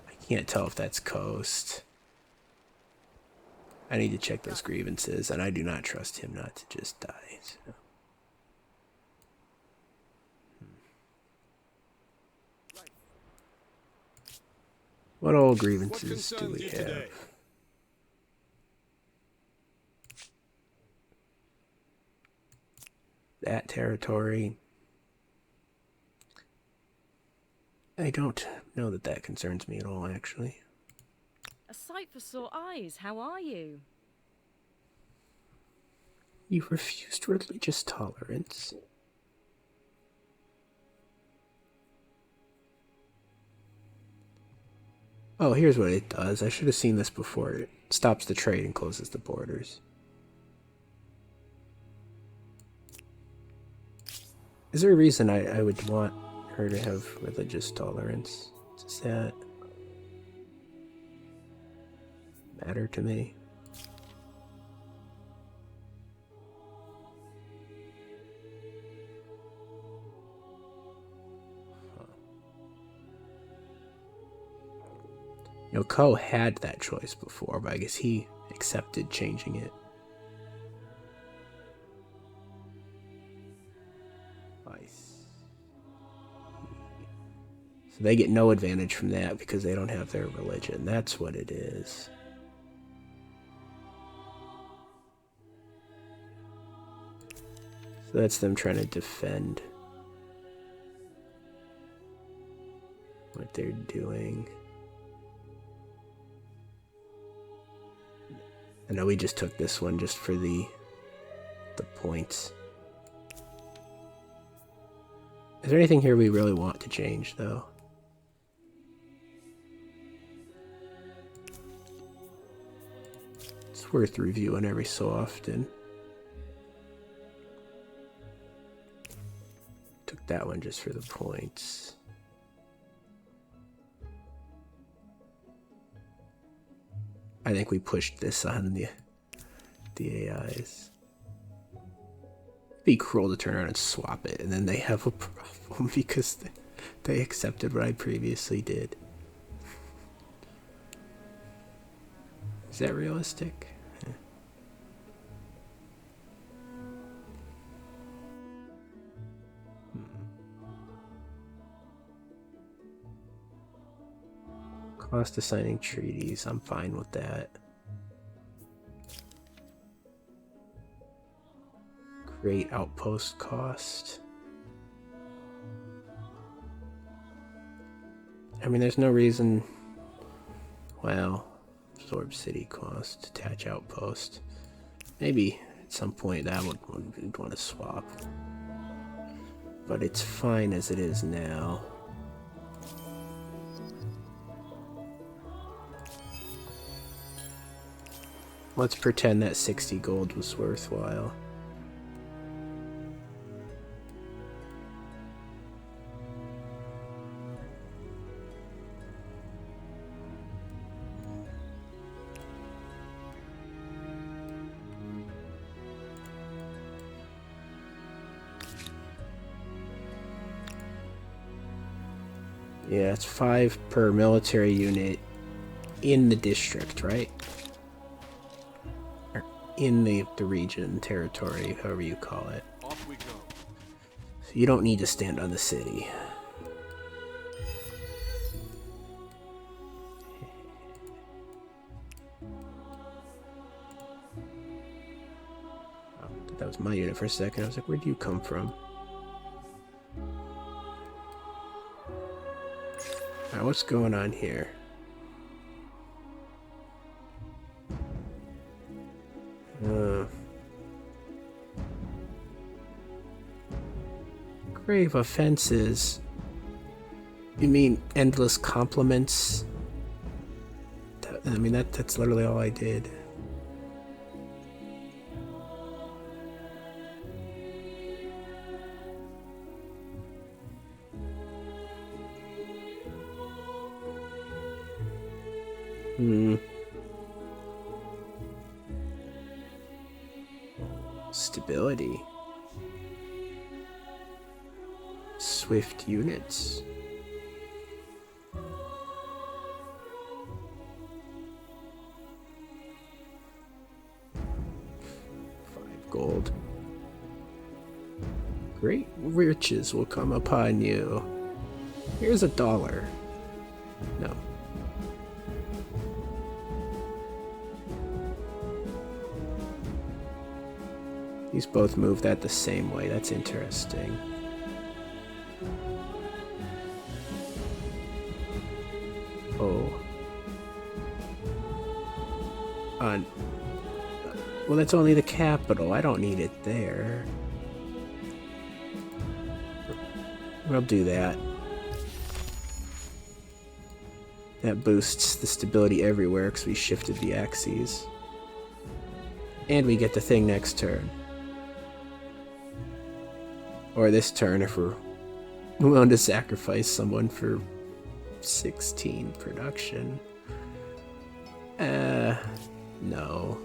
I can't tell if that's coast. I need to check those grievances, and I do not trust him not to just die. So. What old grievances do we have? that territory. I don't know that that concerns me at all, actually. A sight for sore eyes. How are you? You refused religious tolerance. Oh, here's what it does. I should have seen this before. It stops the trade and closes the borders. Is there a reason I would want her to have religious tolerance? Does that matter to me? You know, Ko had that choice before, but I guess he accepted changing it. So they get no advantage from that because they don't have their religion. That's what it is. So that's them trying to defend what they're doing. I know we just took this one just for the points. Is there anything here we really want to change, though? It's worth reviewing every so often. Took that one just for the points. I think we pushed this on the AIs. It'd be cruel to turn around and swap it, and then they have a problem because they accepted what I previously did. Is that realistic? Yeah. Cost of signing treaties, I'm fine with that. Great outpost cost. I mean, there's no reason. Well, absorb city cost, attach outpost. Maybe at some point that would want to swap. But it's fine as it is now. Let's pretend that 60 gold was worthwhile. Yeah, it's 5 per military unit in the district, right? Or in the region, territory, however you call it. Off we go. So you don't need to stand on the city. Oh, that was my unit for a second. I was like, where'd you come from? Alright, what's going on here? Grave offenses. You mean endless compliments? I mean, that's literally all I did. Stability. Swift units. 5 gold. Great riches will come upon you. Here's $1. No. These both move that the same way. That's interesting. Oh. Well, that's only the capital. I don't need it there. We'll do that. That boosts the stability everywhere because we shifted the axes. And we get the thing next turn. Or this turn if we're willing to sacrifice someone for 16 production. No.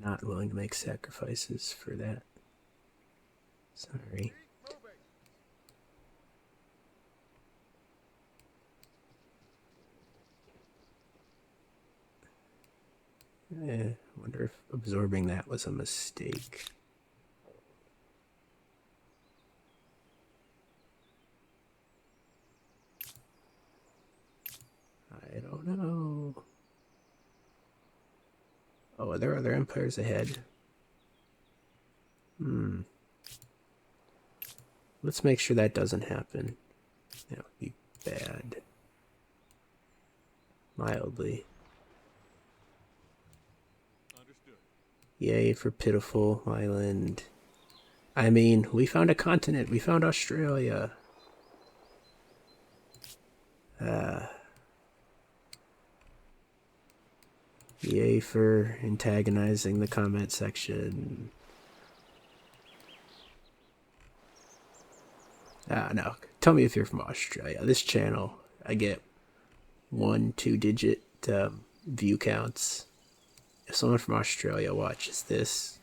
Not willing to make sacrifices for that. Sorry. Wonder if absorbing that was a mistake. I don't know. Oh, are there other empires ahead? Let's make sure that doesn't happen. That would be bad. Mildly. Understood. Yay for pitiful island. I mean, we found a continent. We found Australia. Yay for antagonizing the comment section. No. Tell me if you're from Australia. This channel, I get 1-2 digit view counts. If someone from Australia watches this,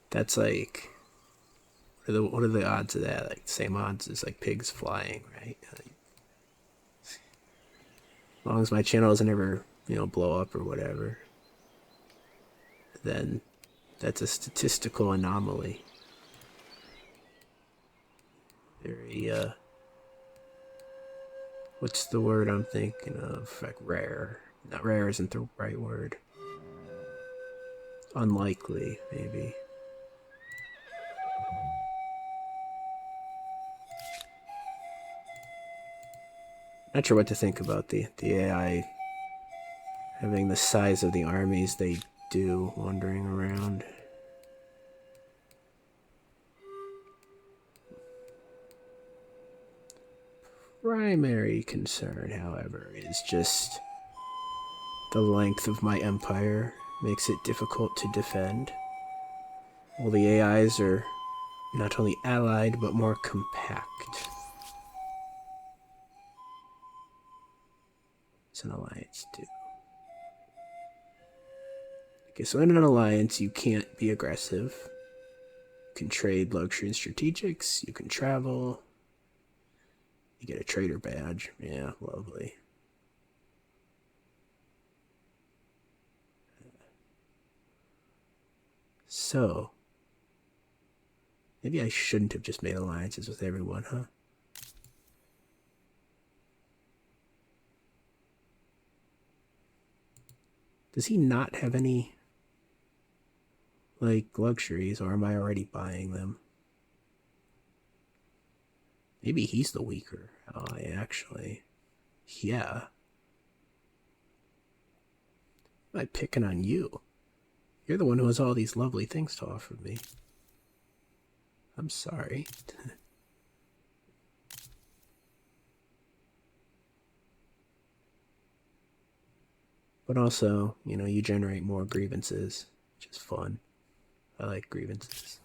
that's like, what are the odds of that? Like, same odds as like pigs flying, right? Like, as long as my channel doesn't ever, blow up or whatever, then that's a statistical anomaly. Very, what's the word I'm thinking of? Like rare. Not rare isn't the right word. Unlikely, maybe. Not sure what to think about the AI having the size of the armies they do wandering around. Primary concern, however, is just the length of my empire makes it difficult to defend. Well, the AIs are not only allied, but more compact. It's an alliance, too. Okay, so in an alliance, you can't be aggressive. You can trade luxury and strategics. You can travel. You get a trader badge. Yeah, lovely. So, maybe I shouldn't have just made alliances with everyone, huh? Does he not have any, like, luxuries, or am I already buying them? Maybe he's the weaker ally, actually. Yeah. Why am I picking on you? You're the one who has all these lovely things to offer me. I'm sorry. But also, you generate more grievances, which is fun. I like grievances.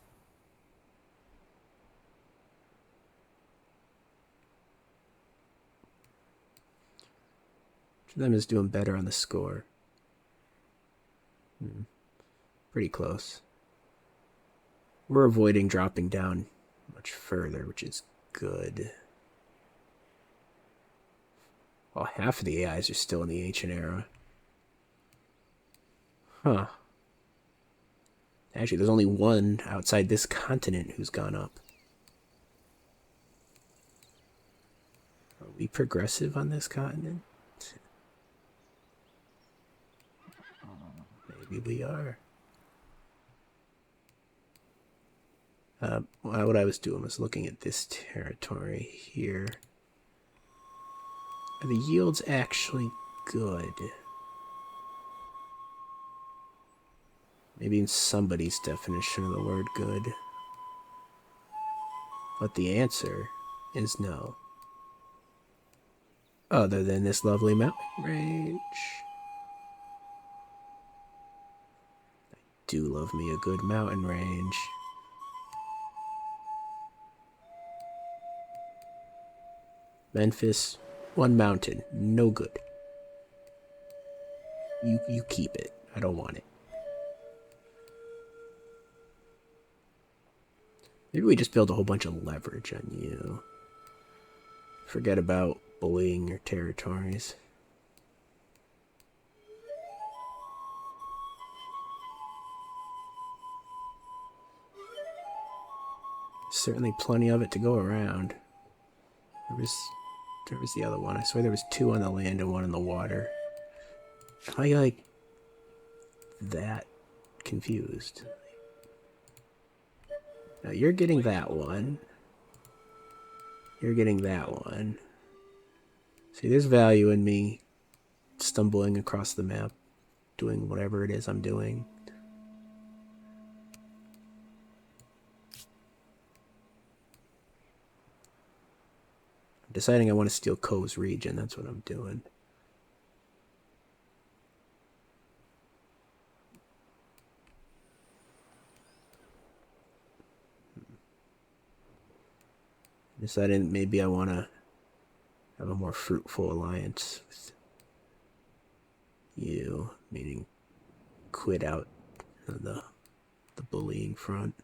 Which of them is doing better on the score? Pretty close. We're avoiding dropping down much further, which is good. Well, half of the AIs are still in the ancient era. Huh. Actually, there's only one outside this continent who's gone up. Are we progressive on this continent? maybe we are. What I was doing was looking at this territory here. Are the yields actually good? Maybe in somebody's definition of the word good. But the answer is no. Other than this lovely mountain range. I do love me a good mountain range. Memphis, one mountain, no good. You keep it. I don't want it. Maybe we just build a whole bunch of leverage on you. Forget about bullying your territories. Certainly plenty of it to go around. There was the other one. I swear there was 2 on the land and 1 in the water. Am I like that confused? Now you're getting that one. You're getting that one. See, there's value in me stumbling across the map, doing whatever it is I'm doing. I'm deciding I want to steal Ko's region. That's what I'm doing. Deciding maybe I want to have a more fruitful alliance with you, meaning quit out the bullying front.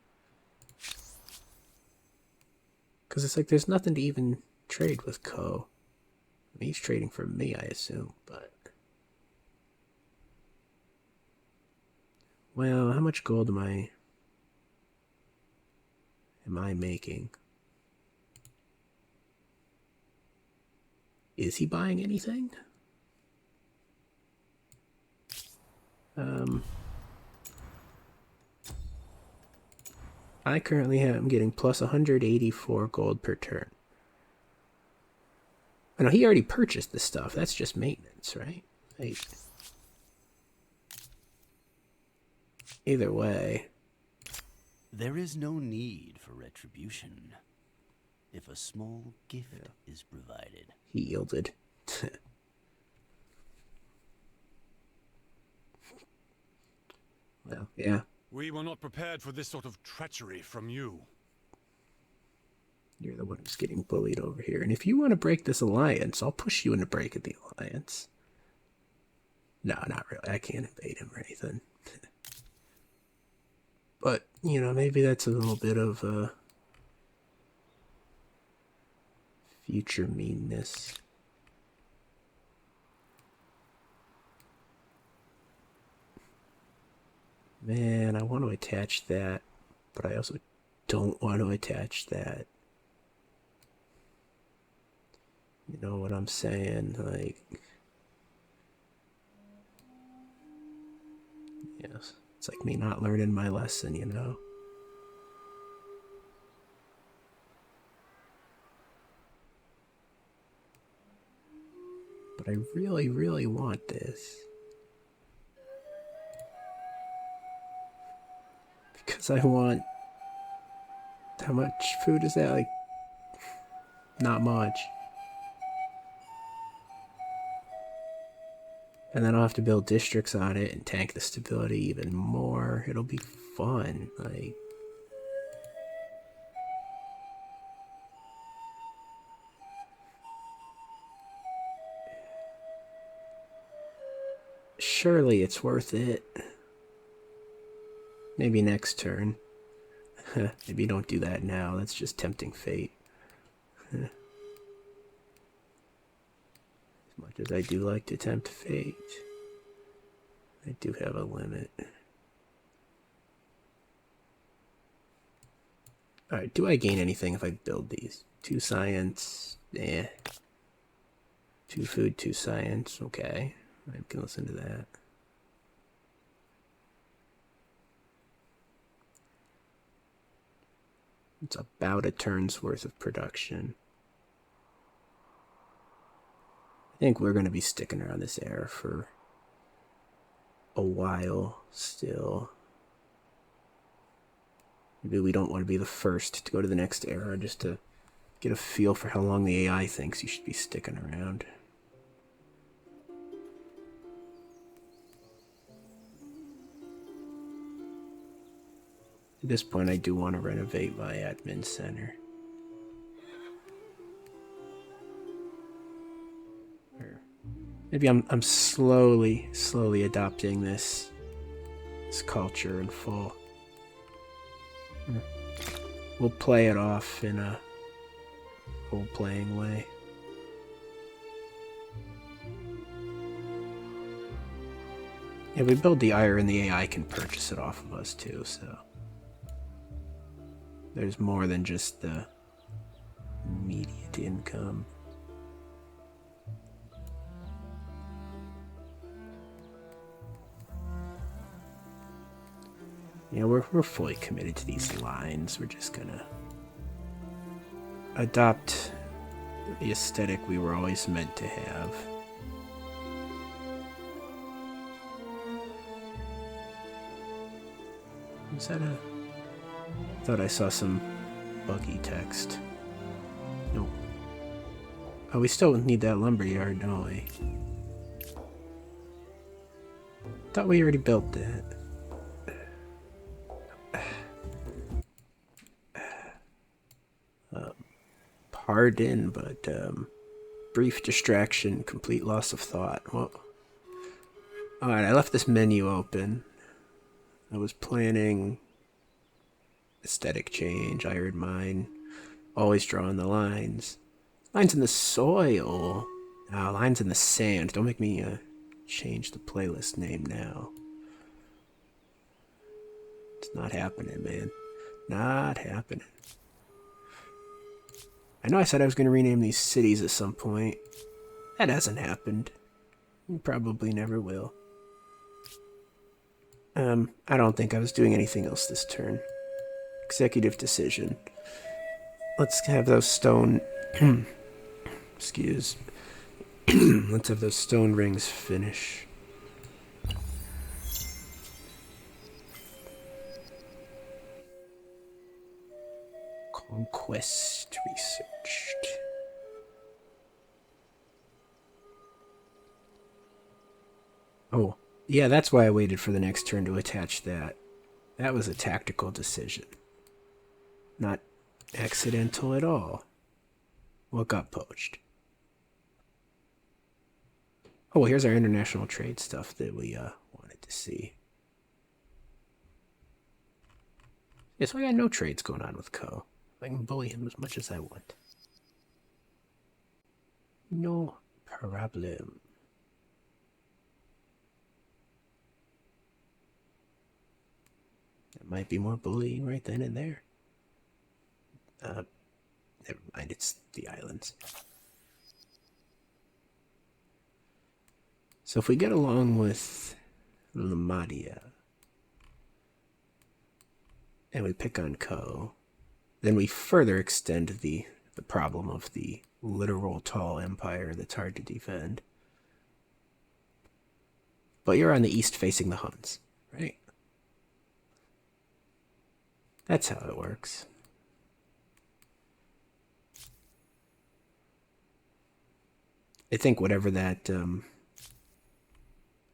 Because it's like there's nothing to even trade with Ko. I mean, he's trading for me, I assume, but... Well, how much gold am I making? Is he buying anything? I currently am getting plus 184 gold per turn. I know he already purchased the stuff. That's just maintenance, right? Like, either way. There is no need for retribution if a small gift is provided. He yielded. Well, yeah. We were not prepared for this sort of treachery from you. You're the one who's getting bullied over here. And if you want to break this alliance, I'll push you into breaking the alliance. No, not really. I can't invade him or anything. But, you know, maybe that's a little bit of future meanness. Man, I want to attach that, but I also don't want to attach that. You know what I'm saying? Like, yes, it's like me not learning my lesson, you know? But I really, really want this. Because I want... How much food is that? Like, not much. And then I'll have to build districts on it and tank the stability even more. It'll be fun. Like... Surely it's worth it. Maybe next turn. Maybe don't do that now. That's just tempting fate. As much as I do like to tempt fate, I do have a limit. Alright, do I gain anything if I build these? 2 science, 2 food, 2 science, okay. I can listen to that. It's about a turn's worth of production. I think we're going to be sticking around this era for a while still. Maybe we don't want to be the first to go to the next era, just to get a feel for how long the AI thinks you should be sticking around. At this point, I do want to renovate my admin center. Maybe I'm slowly adopting this culture in full. We'll play it off in a role-playing way. Yeah, we build the iron, the AI can purchase it off of us too, so there's more than just the immediate income. Yeah, we're fully committed to these lines. We're just gonna adopt the aesthetic we were always meant to have. Is that a... I thought I saw some buggy text. No. Oh, we still need that lumberyard, don't we? Thought we already built that. Pardon, but brief distraction, complete loss of thought. Well, alright, I left this menu open. I was planning aesthetic change, iron mine, always drawing the lines. Lines in the soil. Lines in the sand. Don't make me change the playlist name now. It's not happening, man. Not happening. I know I said I was going to rename these cities at some point. That hasn't happened. Probably never will. I don't think I was doing anything else this turn. Executive decision. Let's have those stone... Excuse. Let's have those stone rings finish. Conquest researched. Oh, yeah, that's why I waited for the next turn to attach that. That was a tactical decision. Not accidental at all. What got poached? Oh, well, here's our international trade stuff that we wanted to see. Yeah, so I got no trades going on with Co. I can bully him as much as I want. No problem. There might be more bullying right then and there. Never mind, it's the islands. So if we get along with Lamadia, and we pick on Co, then we further extend the problem of the literal tall empire that's hard to defend. But you're on the east facing the Huns, right? That's how it works. I think whatever that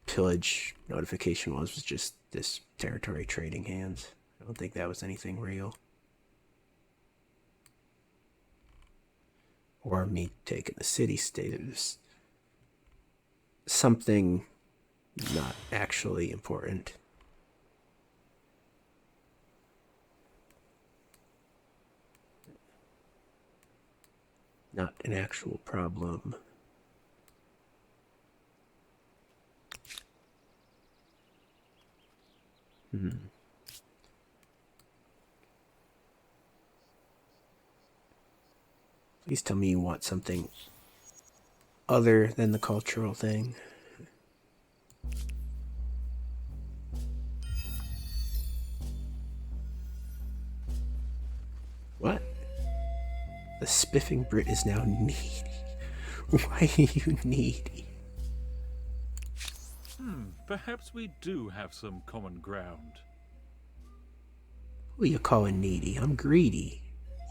pillage notification was just this territory trading hands. I don't think that was anything real. Or me taking the city-state. It was something not actually important. Not an actual problem. Please tell me you want something other than the cultural thing. What? The spiffing Brit is now needy. Why are you needy? Perhaps we do have some common ground. Who are you calling needy? I'm greedy.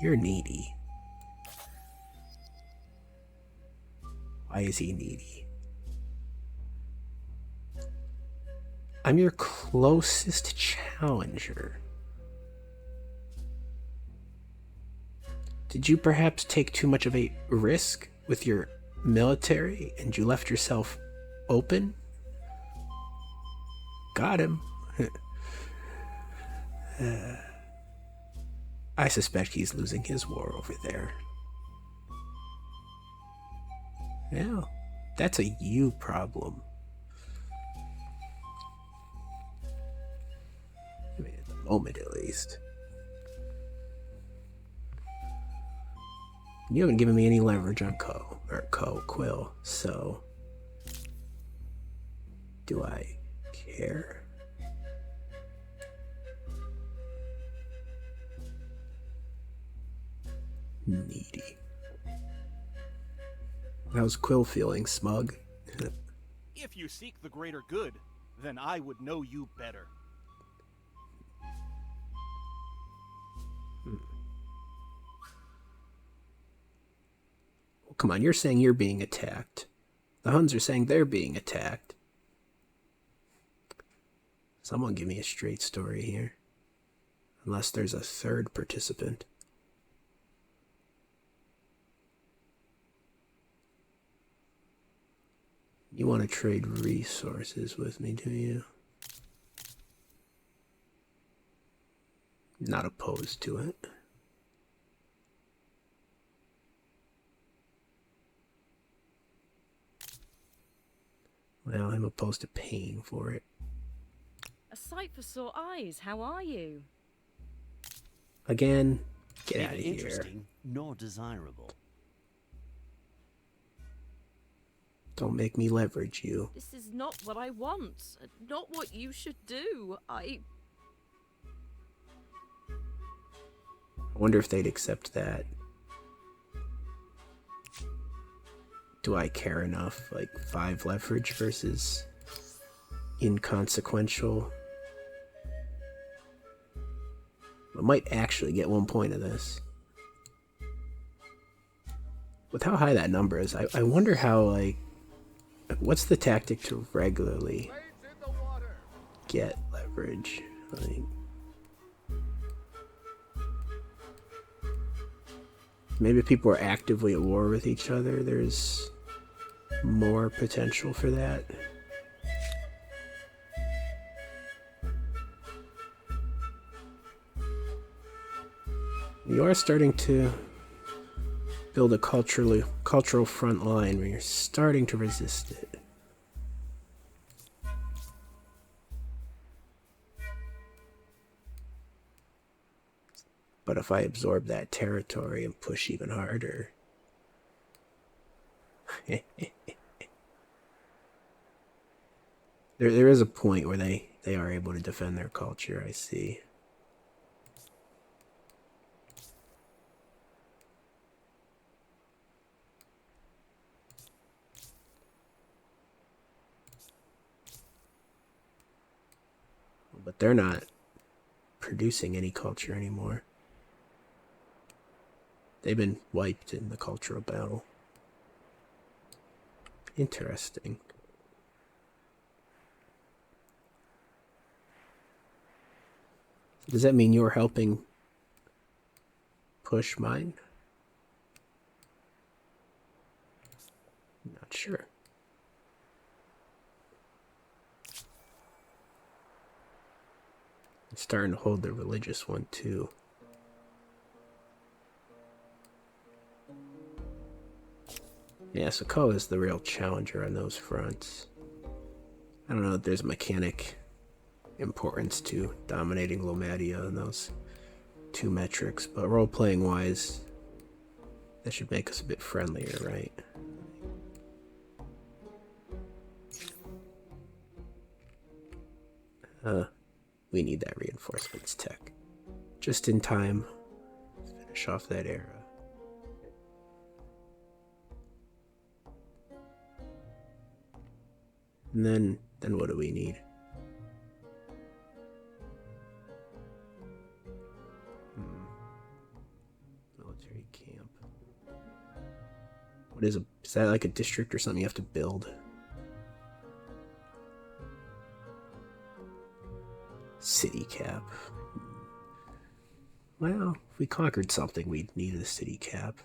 You're needy. Why is he needy? I'm your closest challenger. Did you perhaps take too much of a risk with your military and you left yourself open? Got him. I suspect he's losing his war over there. Well, that's a you problem. I mean, at the moment at least. You haven't given me any leverage on Quill, so do I care? Needy. How's Quill feeling, smug? If you seek the greater good, then I would know you better. Well, come on, you're saying you're being attacked. The Huns are saying they're being attacked. Someone give me a straight story here. Unless there's a third participant. You want to trade resources with me, do you? Not opposed to it. Well, I'm opposed to paying for it. A sight for sore eyes. How are you? Again, get out Neither of here. interesting nor desirable. Don't make me leverage you. This is not what I want. Not what you should do. I wonder if they'd accept that. Do I care enough? Like 5 leverage versus inconsequential? I might actually get 1 point of this. With how high that number is, I wonder how, like, what's the tactic to regularly get leverage? Like, maybe if people are actively at war with each other, there's more potential for that. You are starting to build a cultural front line where you're starting to resist it. But if I absorb that territory and push even harder... there is a point where they are able to defend their culture, I see. But they're not producing any culture anymore. They've been wiped in the cultural battle. Interesting. Does that mean you're helping push mine? Not sure. I'm starting to hold the religious one too. Yeah, so Ko is the real challenger on those fronts. I don't know if there's mechanic importance to dominating Lomadia in those 2 metrics, but role-playing wise, that should make us a bit friendlier, right? We need that reinforcements tech. Just in time. Finish off that era. And then what do we need? Military camp. What is that like a district or something you have to build? City cap. Well, if we conquered something, we'd need a city cap.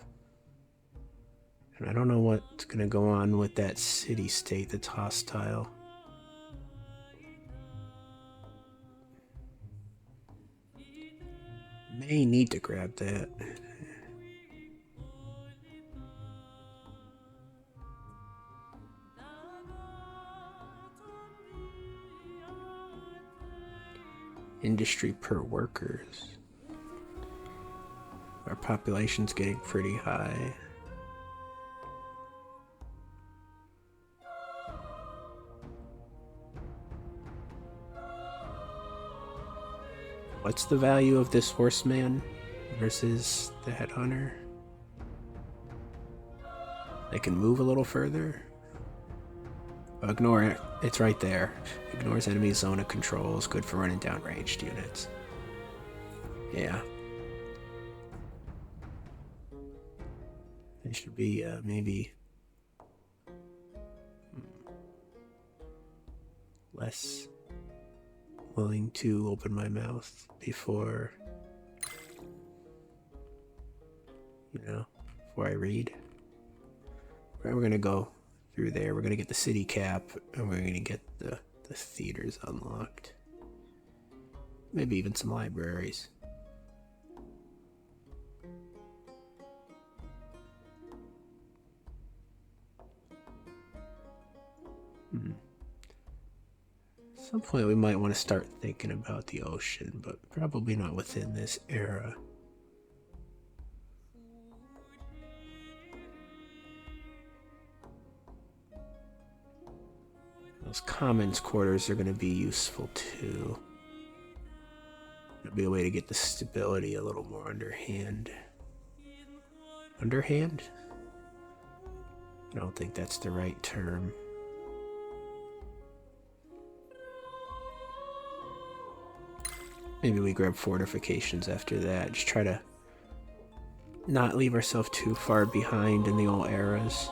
And I don't know what's gonna go on with that city-state that's hostile. May need to grab that. Industry per workers. Our population's getting pretty high. What's the value of this horseman versus the headhunter? They can move a little further. Ignore it. It's right there. Ignores enemy zone of control. Is good for running down ranged units. Yeah. They should be maybe less willing to open my mouth before, before I read. Right, we're gonna go through there. We're gonna get the city cap, and we're gonna get the theaters unlocked. Maybe even some libraries. At some point we might want to start thinking about the ocean, but probably not within this era. Those commons quarters are going to be useful too. It'll be a way to get the stability a little more underhand. Underhand? I don't think that's the right term. Maybe we grab fortifications after that. Just try to not leave ourselves too far behind in the old eras.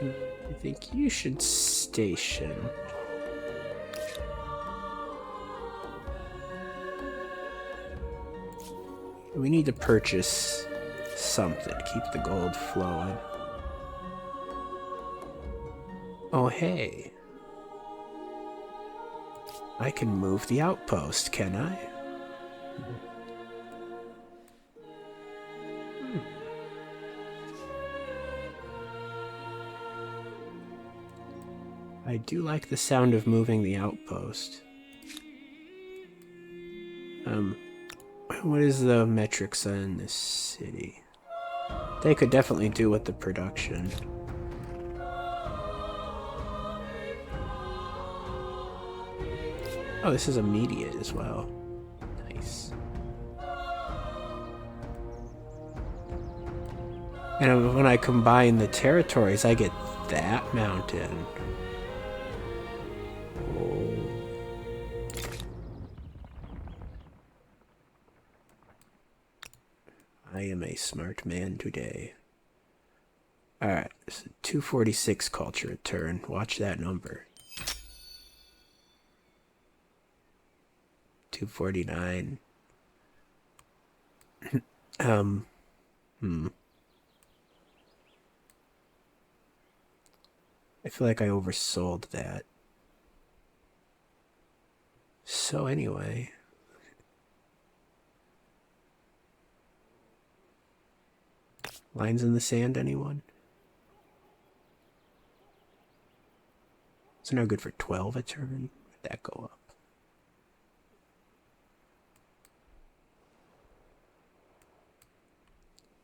I think you should station. We need to purchase something to keep the gold flowing. Oh, hey. I can move the outpost, can I? I do like the sound of moving the outpost. What is the metrics in this city? They could definitely do with the production. Oh, this is immediate as well. Nice. And when I combine the territories, I get that mountain. I am a smart man today. Alright, so 246 culture return. Watch that number. 249. I feel like I oversold that. So anyway. Lines in the sand, anyone? It's no good for 12 a turn. Where'd that go up?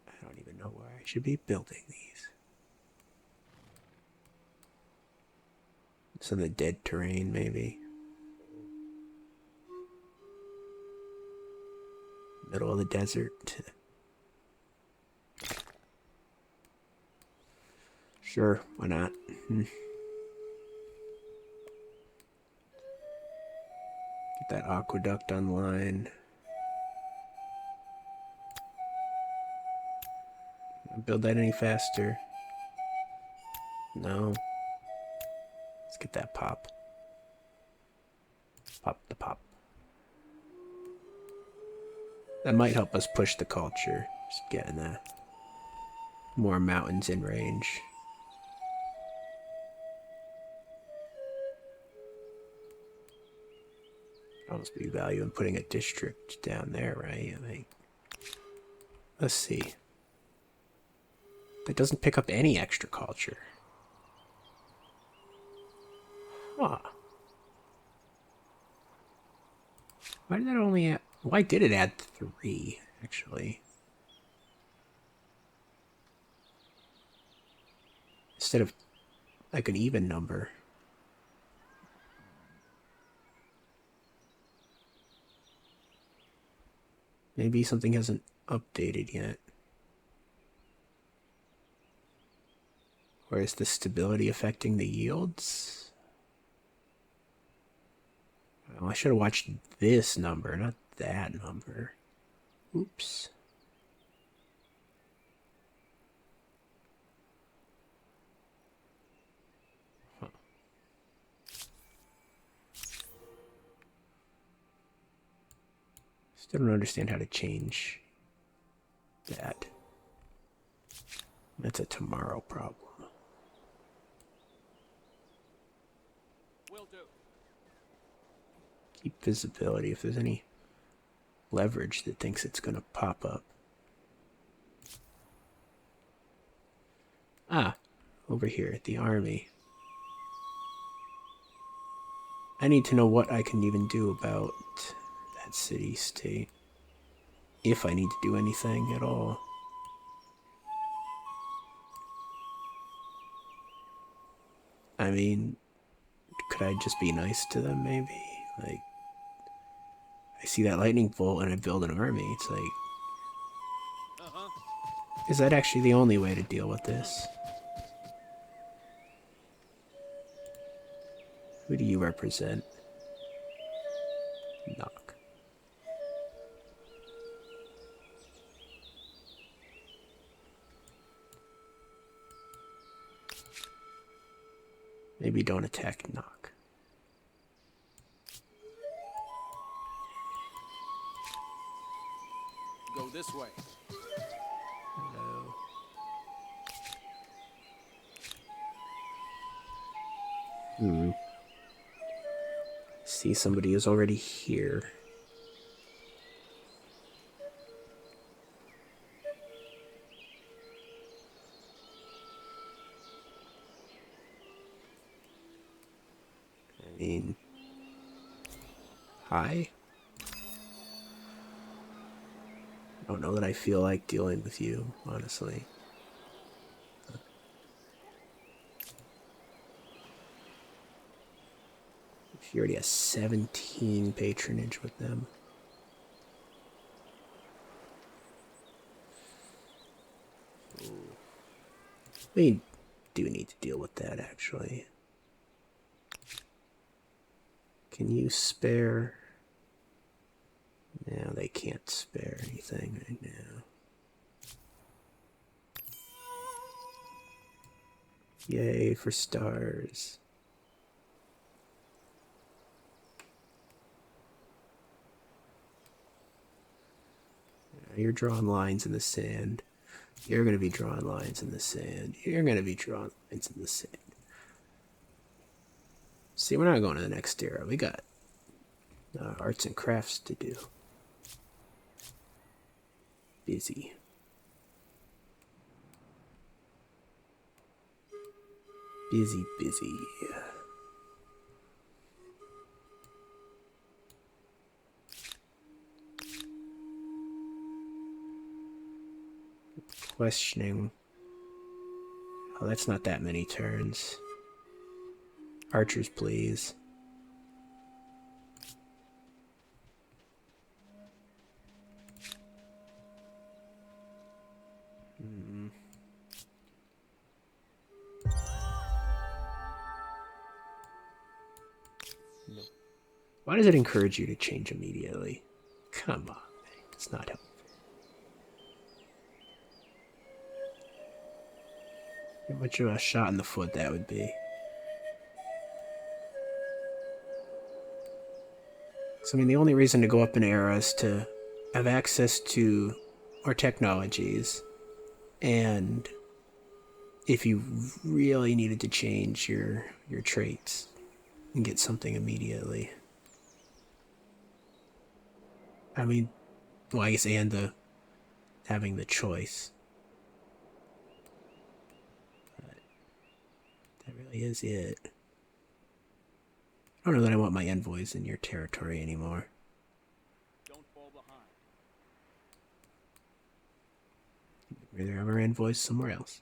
I don't even know where I should be building these. Some of the dead terrain, maybe. Middle of the desert. Sure, why not? Get that aqueduct online. Build that any faster? No. Let's get that pop. Pop the pop. That might help us push the culture. Just getting that. More mountains in range. Almost be value in putting a district down there, right? I think. Let's see. That doesn't pick up any extra culture. Huh. Why did that only add... Why did it add 3, actually? Instead of, like, an even number. Maybe something hasn't updated yet. Or is the stability affecting the yields? Well, I should have watched this number, not that number. Oops. Huh. Still don't understand how to change that. That's a tomorrow problem. Will do. Keep visibility if there's any leverage that thinks it's going to pop up. Ah, over here at the army. I need to know what I can even do about that city-state. If I need to do anything at all. I mean, could I just be nice to them, maybe? Like, I see that lightning bolt and I build an army. It's like, is that actually the only way to deal with this? Who do you represent? Knock. Maybe don't attack Knock. Go this way. Hello. See, somebody is already here. I mean, hi? I don't know that I feel like dealing with you, honestly. She already has 17 patronage with them. We do need to deal with that, actually. Can you spare? No, they can't spare anything right now. Yay for stars. You're drawing lines in the sand. You're going to be drawing lines in the sand. You're going to be drawing lines in the sand. See, we're not going to the next era. We got arts and crafts to do. Busy. Busy, busy. Questioning. Oh, that's not that many turns. Archers, please. No. Why does it encourage you to change immediately? Come on, man. It's not helpful. How much of a shot in the foot that would be. So, I mean, the only reason to go up in era is to have access to our technologies, and if you really needed to change your traits and get something immediately. I mean, well, I guess, and the having the choice. But that really is it. I don't know that I want my envoys in your territory anymore. Don't fall behind. We'd rather have our envoys somewhere else.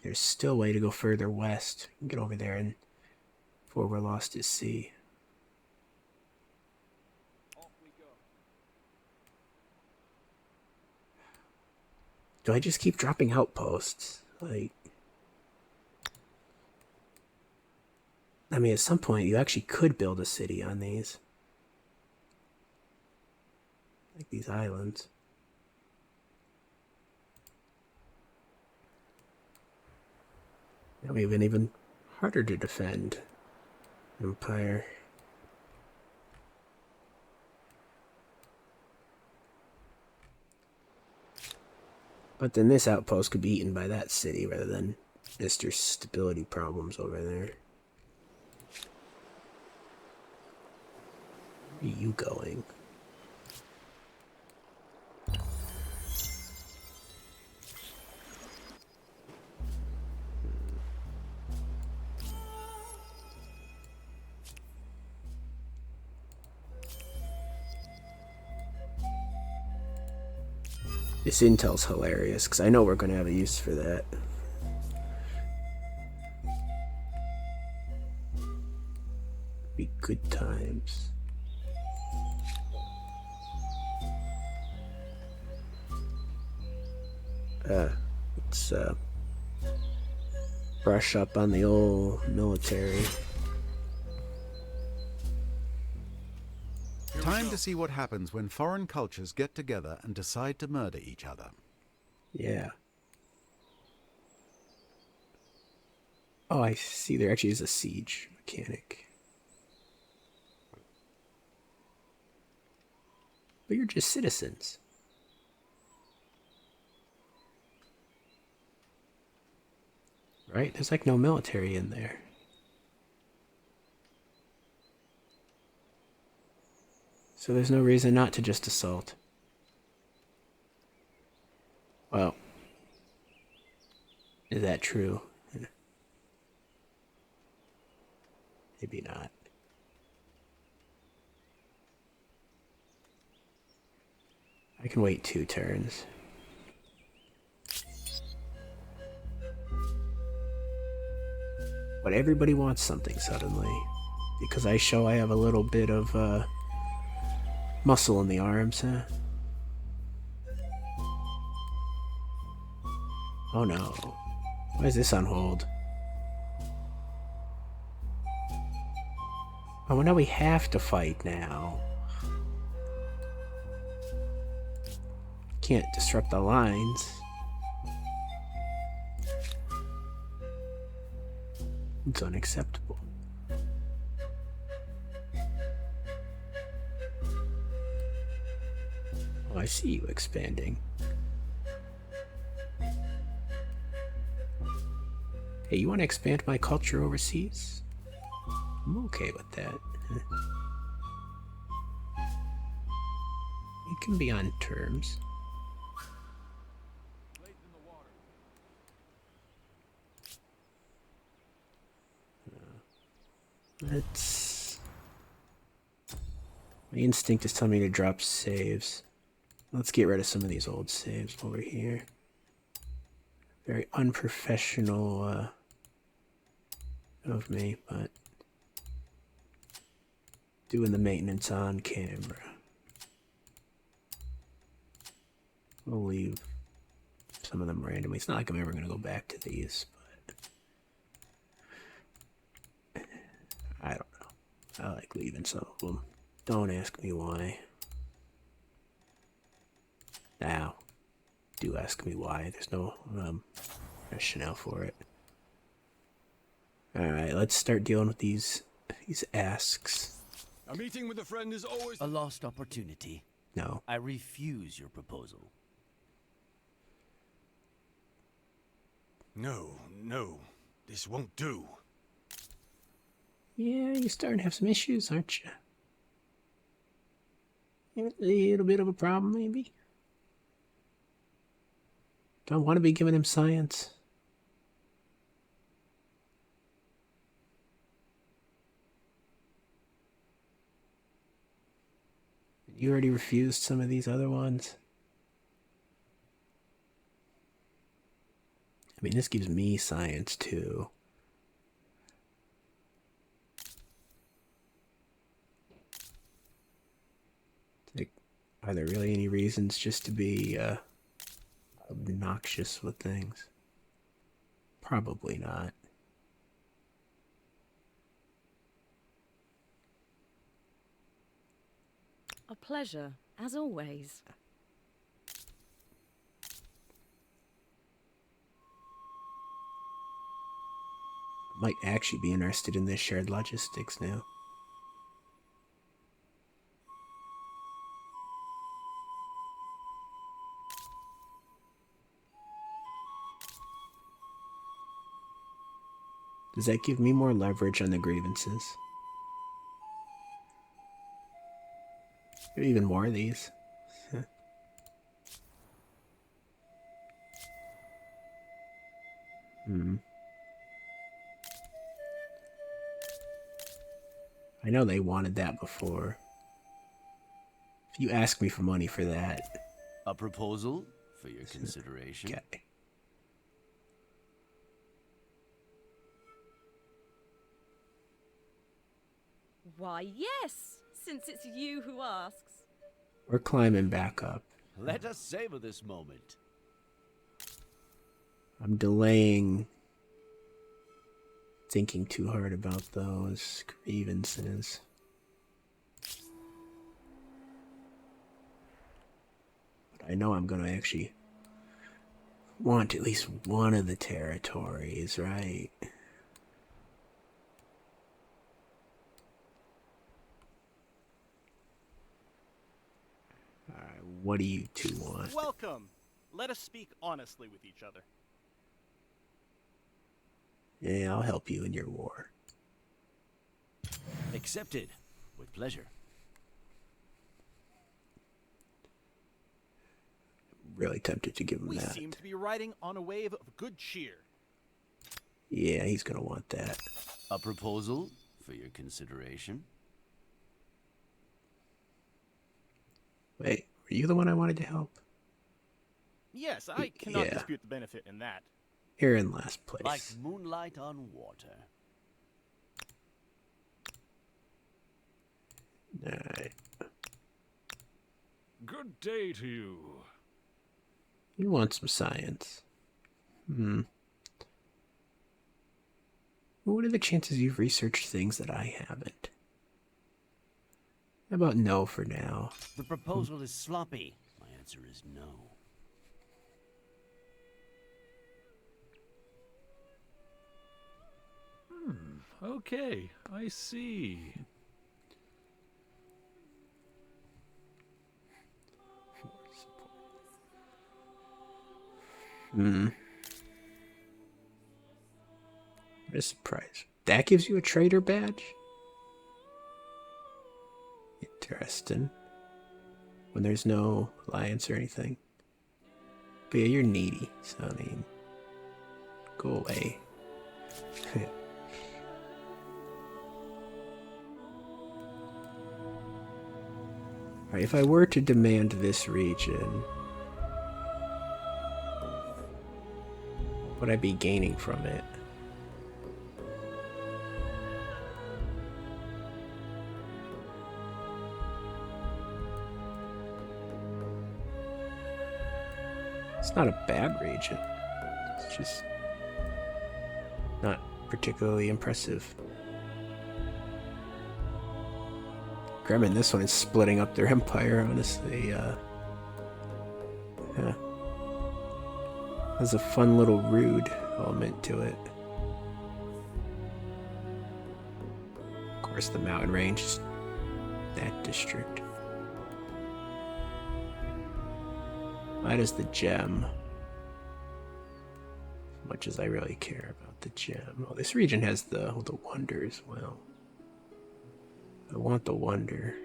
There's still a way to go further west. We can get over there and before we're lost at sea. Off we go. Do I just keep dropping outposts? Like, I mean, at some point you actually could build a city on these. Like these islands. That would have been even harder to defend. Empire. But then this outpost could be eaten by that city rather than Mr. Stability problems over there. Where are you going? This intel's hilarious, because I know we're going to have a use for that. Be good times. Let's brush up on the old military. Time to see what happens when foreign cultures get together and decide to murder each other. Yeah. Oh, I see. There actually is a siege mechanic. But you're just citizens. Right? There's like no military in there. So there's no reason not to just assault. Well, is that true? Maybe not. I can wait 2 turns. But everybody wants something suddenly. Because I show I have a little bit of muscle in the arms, huh? Oh no. Why is this on hold? Oh, well, now we have to fight now. Can't disrupt the lines. It's unacceptable. Oh, I see you expanding. Hey, you want to expand my culture overseas? I'm okay with that. It can be on terms. Let's My instinct is telling me to drop saves. Let's get rid of some of these old saves over here. Very unprofessional of me, but doing the maintenance on camera. We'll leave some of them randomly. It's not like I'm ever going to go back to these, but I don't know. I like leaving some of them. Don't ask me why. Now, do ask me why. There's no rationale for it. Alright, let's start dealing with these asks. A meeting with a friend is always A lost opportunity. No. I refuse your proposal. No, no. This won't do. Yeah, you're starting to have some issues, aren't you? A little bit of a problem, maybe? Don't want to be giving him science. You already refused some of these other ones. I mean, this gives me science, too. Like, are there really any reasons just to be obnoxious with things? Probably not. A pleasure, as always. Might actually be interested in this shared logistics now. Does that give me more leverage on the grievances? Even more of these. I know they wanted that before. If you ask me for money for that. A proposal for your consideration. Okay. Why, yes, since it's you who asks. We're climbing back up. Let us savor this moment. I'm delaying thinking too hard about those grievances. But I know I'm going to actually want at least one of the territories, right? Alright, what do you two want? Welcome. Let us speak honestly with each other. Yeah, I'll help you in your war. Accepted. With pleasure. Really tempted to give him We that. seem to be riding on a wave of good cheer. Yeah, he's gonna want that. A proposal for your consideration. Wait, were you the one I wanted to help? Yes, I cannot Yeah. dispute the benefit in that. You're in last place. Like moonlight on water. Alright. Good day to you. You want some science. What are the chances you've researched things that I haven't? How about no for now? The proposal is sloppy. My answer is no. Okay, I see. What a surprise. That gives you a trader badge? Interesting. When there's no alliance or anything. But yeah, you're needy, so I mean, go away. Alright, if I were to demand this region, what would I be gaining from it? It's not a bad region. It's just not particularly impressive. Gremlin, this one is splitting up their empire, honestly. Yeah. Has a fun little rude element to it. Of course, the mountain range is that district. Why does the gem? As much as I really care about the gem. Oh, this region has the wonder as well. I want the wonder.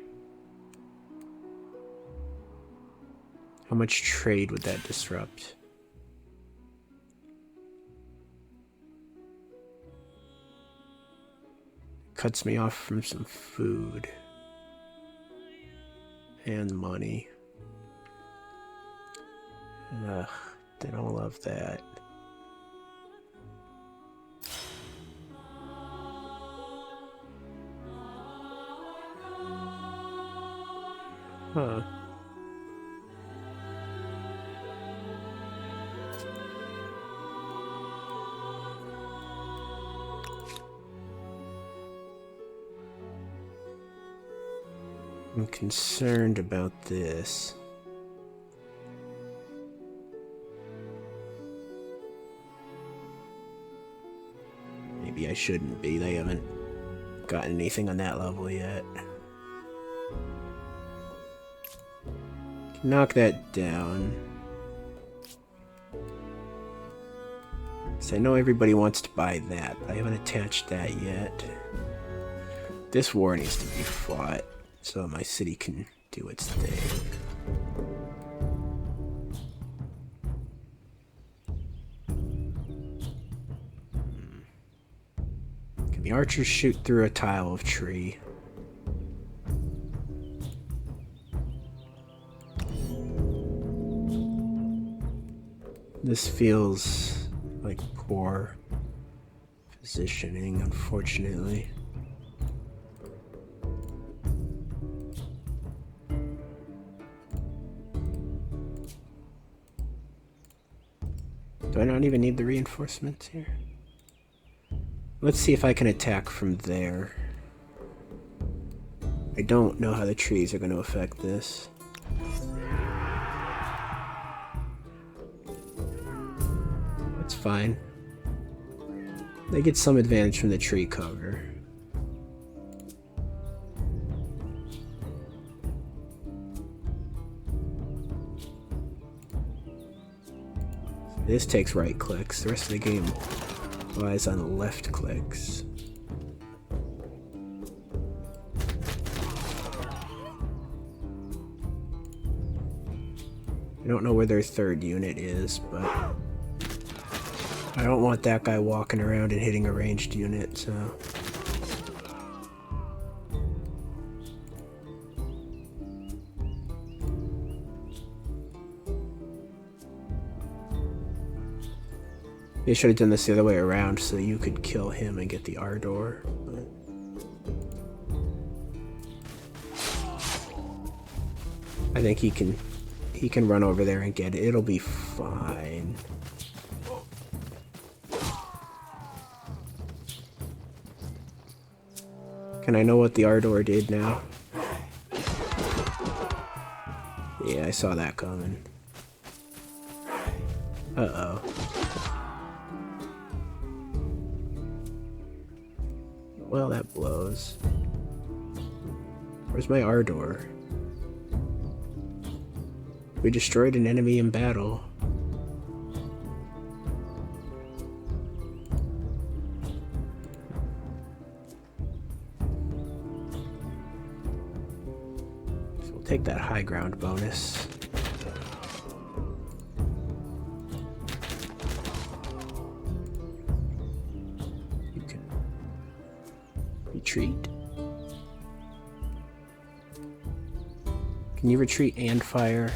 How much trade would that disrupt? Cuts me off from some food. And money. Ugh, they don't love that. Huh. I'm concerned about this. Maybe I shouldn't be. They haven't gotten anything on that level yet. Knock that down. So I know everybody wants to buy that, but I haven't attached that yet. This war needs to be fought so my city can do its thing. Can the archers shoot through a tile of tree? This feels like poor positioning, unfortunately. Do I not even need the reinforcements here? Let's see if I can attack from there. I don't know how the trees are going to affect this. That's fine. They get some advantage from the tree cover. This takes right clicks. The rest of the game relies on left clicks. I don't know where their third unit is, but I don't want that guy walking around and hitting a ranged unit, so... They should have done this the other way around so you could kill him and get the Ardor. But... I think he can run over there and get it. It'll be fine. Can I know what the Ardor did now? Yeah, I saw that coming. Uh-oh. Well, that blows. Where's my Ardor? We destroyed an enemy in battle. So we'll take that high ground bonus. You can retreat. Can you retreat and fire?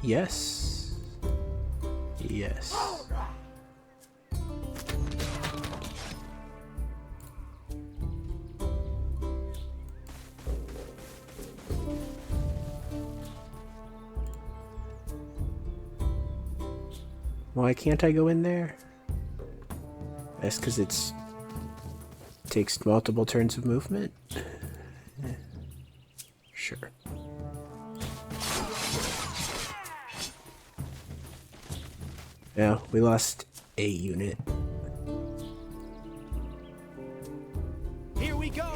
Yes. Yes. Why can't I go in there? That's because it's takes multiple turns of movement? Sure. Yeah, we lost a unit. Here we go!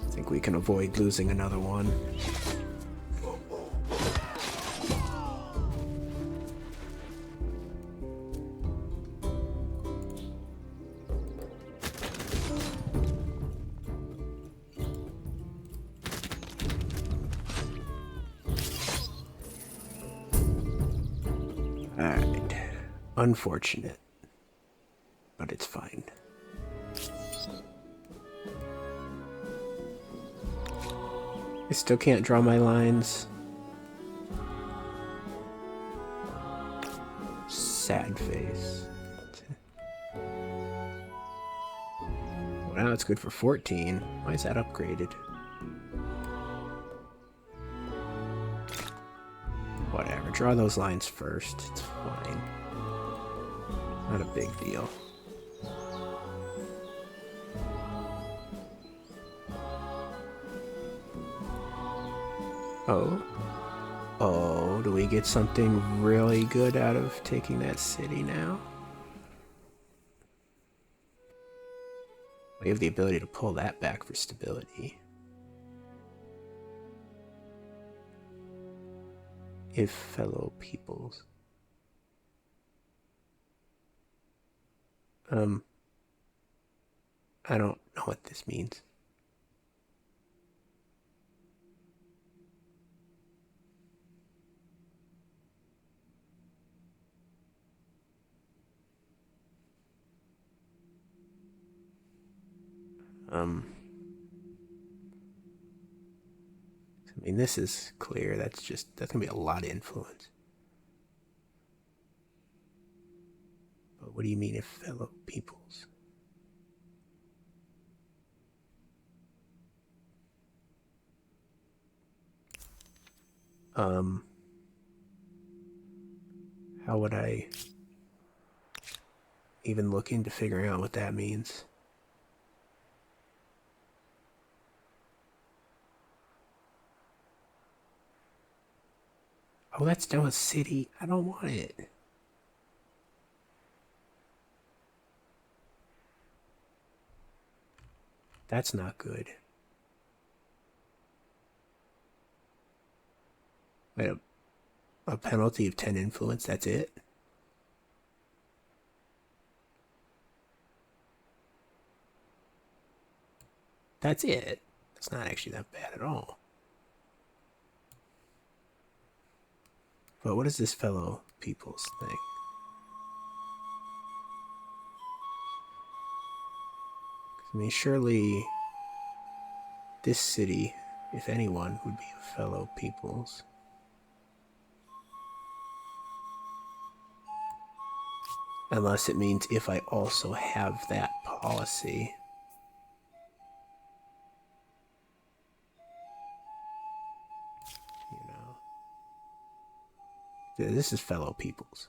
I think we can avoid losing another one. Alright. Unfortunate. But it's fine. I still can't draw my lines. Sad face. Wow, it's good for 14. Why is that upgraded? Whatever, draw those lines first. It's fine. Not a big deal. Oh. Oh, do we get something really good out of taking that city now? We have the ability to pull that back for stability. If fellow peoples. I don't know what this means. I mean, this is clear. That's gonna be a lot of influence. But what do you mean if fellow peoples? How would I even look into figuring out what that means? Oh, that's now a city. I don't want it. That's not good. Wait, a penalty of 10 influence, that's it? That's it. That's not actually that bad at all. But what is this fellow people's thing? I mean, surely this city, if anyone, would be a fellow people's. Unless it means if I also have that policy. You know. Yeah, this is fellow people's.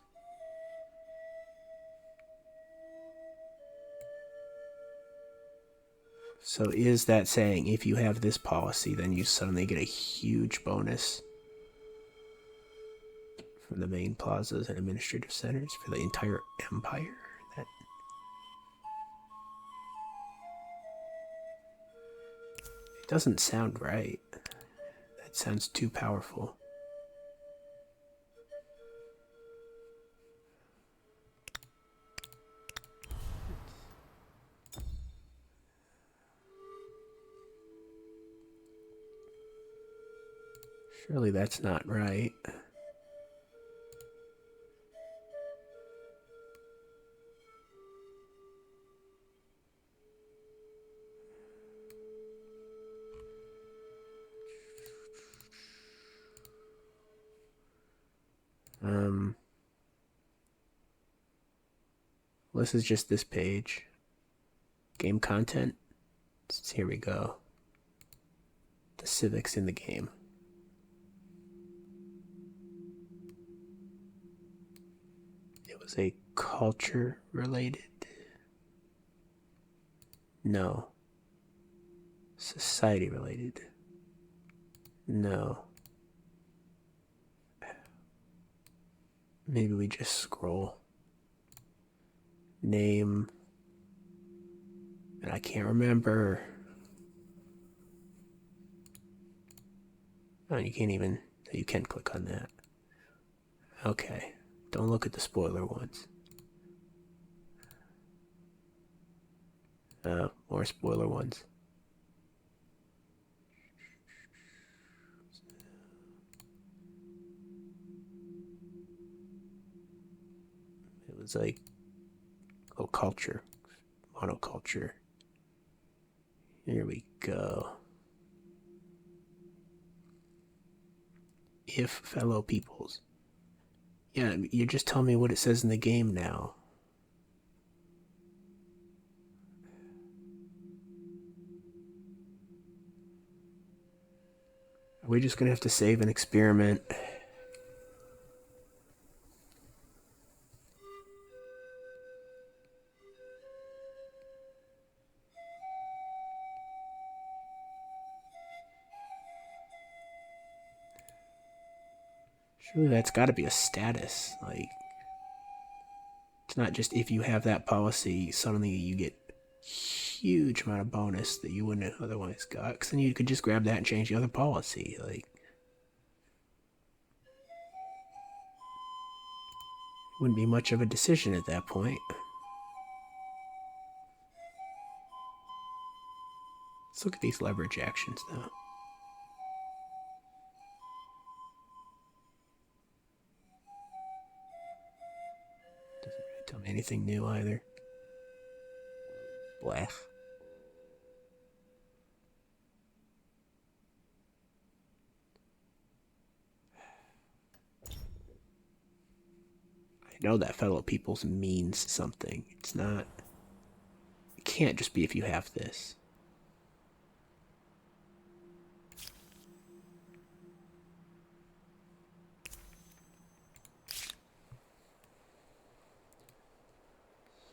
So is that saying if you have this policy, then you suddenly get a huge bonus from the main plazas and administrative centers for the entire empire? That it doesn't sound right. That sounds too powerful. Surely that's not right. Um, this is just this page. Game content. So here we go. The civics in the game. It was a culture related. No. Society related. No. Maybe we just scroll. Name. And I can't remember. Oh, you can't even. You can click on that. Okay. Don't look at the spoiler ones. More spoiler ones. It was like, oh, culture. Monoculture. Here we go. If fellow peoples. Yeah, you just tell me what it says in the game now. Are we just gonna have to save an experiment? Surely that's gotta be a status. Like, it's not just if you have that policy, suddenly you get huge amount of bonus that you wouldn't have otherwise got. Because then you could just grab that and change the other policy. Like, wouldn't be much of a decision at that point. Let's look at these leverage actions now. Doesn't really tell me anything new either. Blech. I know that fellow peoples means something. It's not. It can't just be if you have this.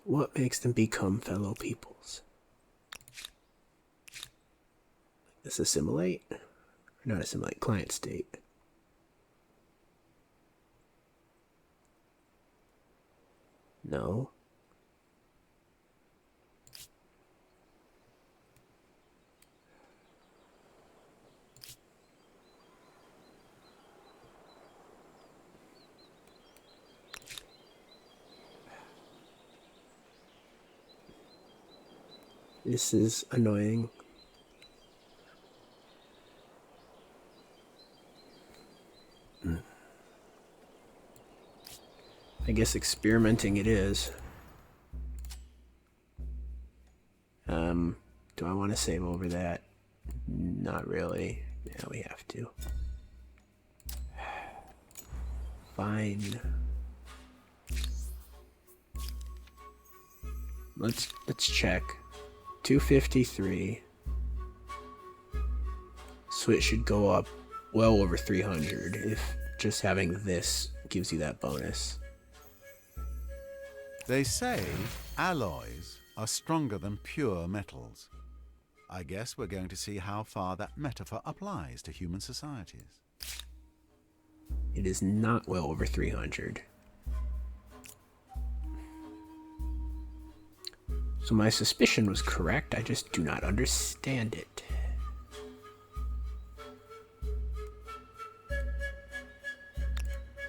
What makes them become fellow peoples? This assimilate? Or not assimilate, client state. No. This is annoying. I guess experimenting it is. Do I want to save over that? Not really. Yeah, we have to. Fine. Let's check. 253. So it should go up well over 300 if just having this gives you that bonus. They say alloys are stronger than pure metals. I guess we're going to see how far that metaphor applies to human societies. It is not well over 300. So my suspicion was correct, I just do not understand it.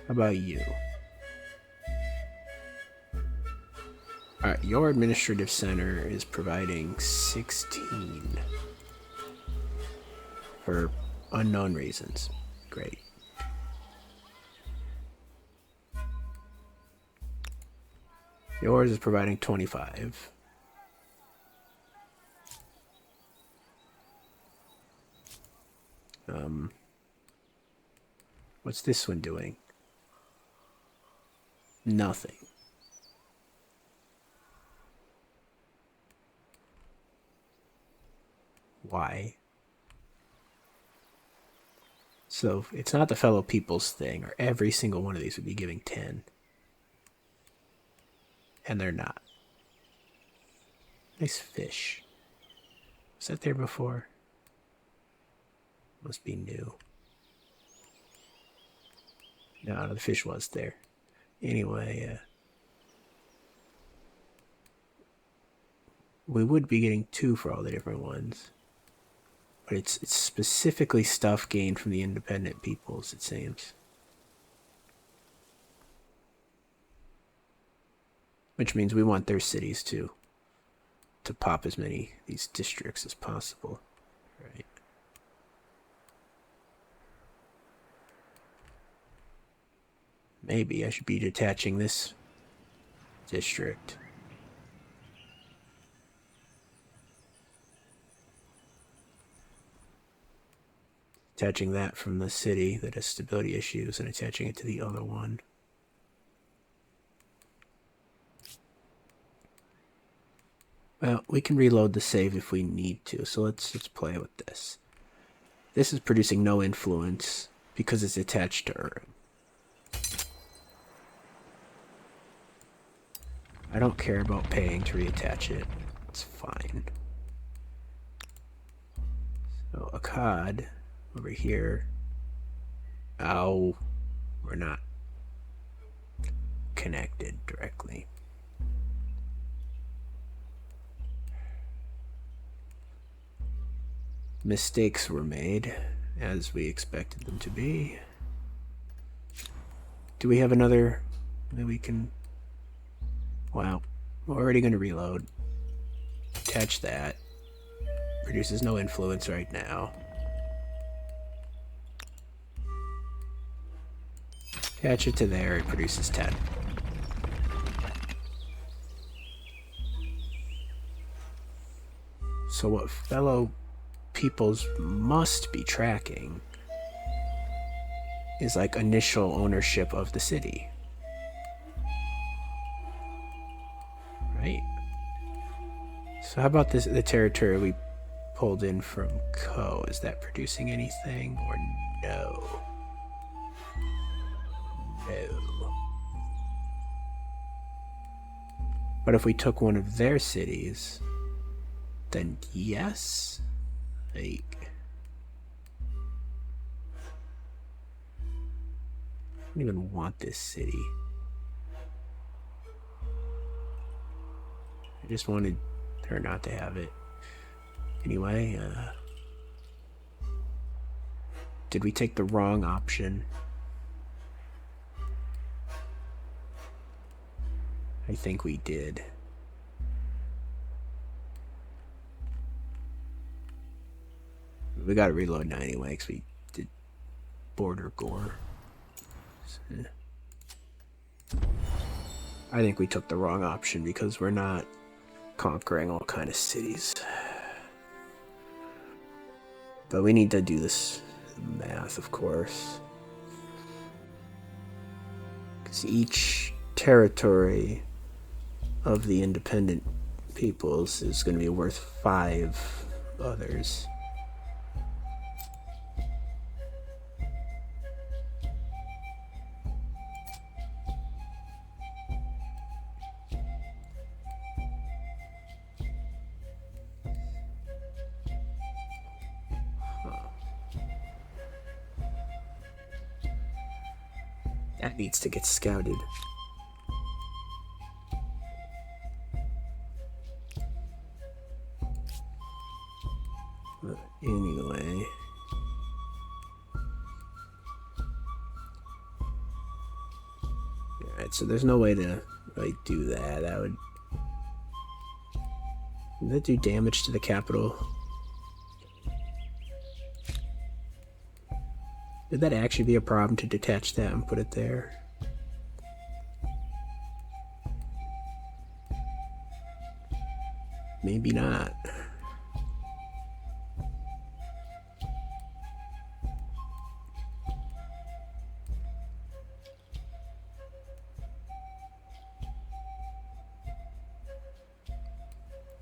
How about you? Alright, your administrative center is providing 16 for unknown reasons. Great. Yours is providing 25. What's this one doing? Nothing. Why? So it's not the fellow people's thing, or every single one of these would be giving 10. And they're not. Nice fish. Was that there before? Must be new. No, the fish was there. Anyway, we would be getting 2 for all the different ones. But it's specifically stuff gained from the independent peoples, it seems. Which means we want their cities to pop as many these districts as possible. Right. Maybe I should be detaching this district. Attaching that from the city that has stability issues and attaching it to the other one. Well, we can reload the save if we need to, so let's play with this. This is producing no influence because it's attached to Urim. I don't care about paying to reattach it. It's fine. So, Akkad over here. Oh, we're not connected directly. Mistakes were made, as we expected them to be. Do we have another that we can... Wow, we're already going to reload. Attach that. Produces no influence right now. Attach it to there, it produces 10. So what fellow peoples must be tracking is like initial ownership of the city. Right? So how about the territory we pulled in from Ko? Is that producing anything or no? No. But if we took one of their cities, then yes? Like... I don't even want this city. I just wanted her not to have it. Anyway, did we take the wrong option? I think we did. We gotta reload now anyway, because we did border gore. So, I think we took the wrong option because we're not conquering all kind of cities. But we need to do this math, of course. Because each territory of the independent peoples is going to be worth 5 others. That needs to get scouted. But anyway. Alright, so there's no way to like do that. That would that do damage to the capital? Would that actually be a problem to detach that and put it there? Maybe not.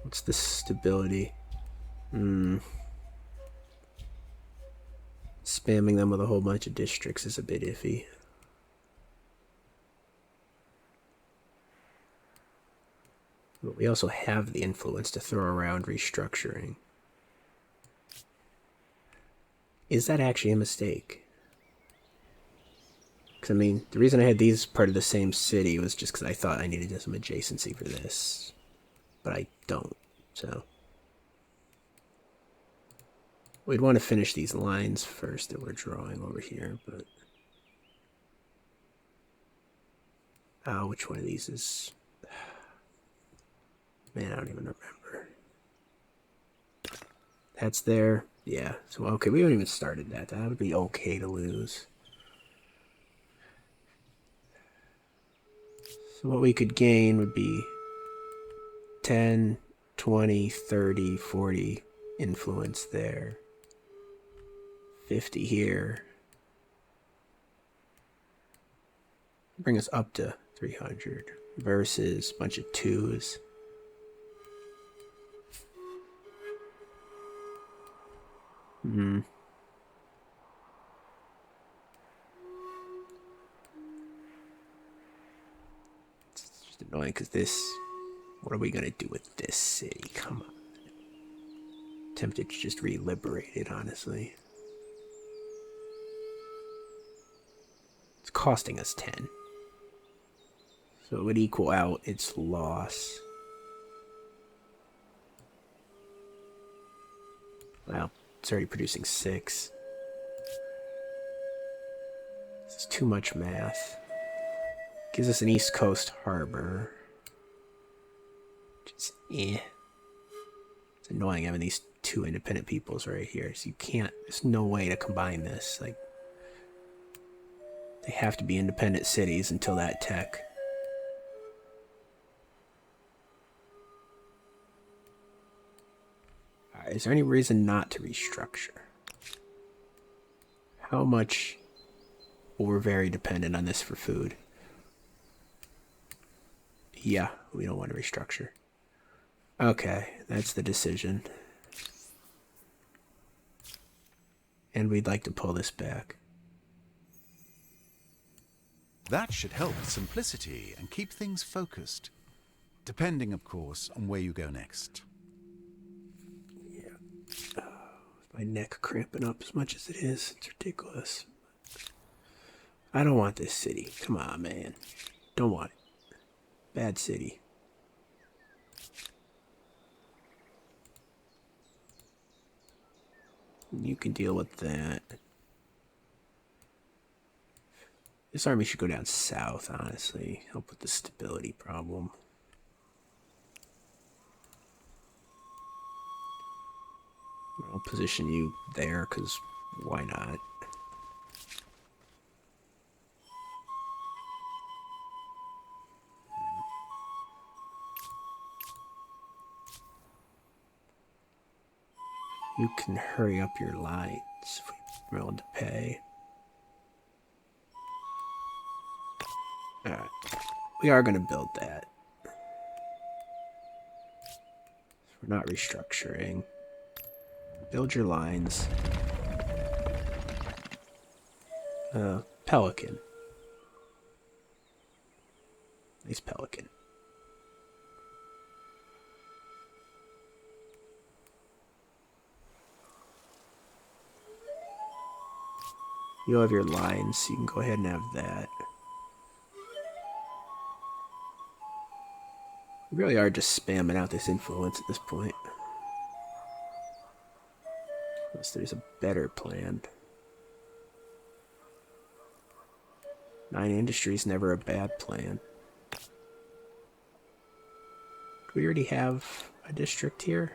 What's the stability? Spamming them with a whole bunch of districts is a bit iffy. But we also have the influence to throw around restructuring. Is that actually a mistake? Because, I mean, the reason I had these part of the same city was just because I thought I needed some adjacency for this. But I don't, so... We'd want to finish these lines first that we're drawing over here, but... which one of these is... Man, I don't even remember. That's there. Yeah, so okay, we haven't even started that. That would be okay to lose. So what we could gain would be 10, 20, 30, 40 influence there. 50 here. Bring us up to 300 versus a bunch of 2s. It's just annoying because this... What are we going to do with this city? Come on. Tempted to just re-liberate it, honestly. It's costing us 10. So it would equal out its loss. Wow, it's already producing 6. This is too much math. Gives us an East Coast harbor. Just It's annoying having these 2 independent peoples right here. So you can't, there's no way to combine this. Like, they have to be independent cities until that tech. Alright, is there any reason not to restructure? How much? Well, we're very dependent on this for food. Yeah, we don't want to restructure. Okay, that's the decision. And we'd like to pull this back. That should help with simplicity and keep things focused. Depending, of course, on where you go next. Yeah. My neck cramping up as much as it is. It's ridiculous. I don't want this city. Come on, man. Don't want it. Bad city. You can deal with that. This army should go down south, honestly. Help with the stability problem. I'll position you there, because why not? You can hurry up your lines if we're willing to pay. Alright. We are going to build that. We're not restructuring. Build your lines. Pelican. Nice pelican. You'll have your lines, so you can go ahead and have that. We really are just spamming out this influence at this point. Unless there's a better plan. 9 industries, never a bad plan. Do we already have a district here?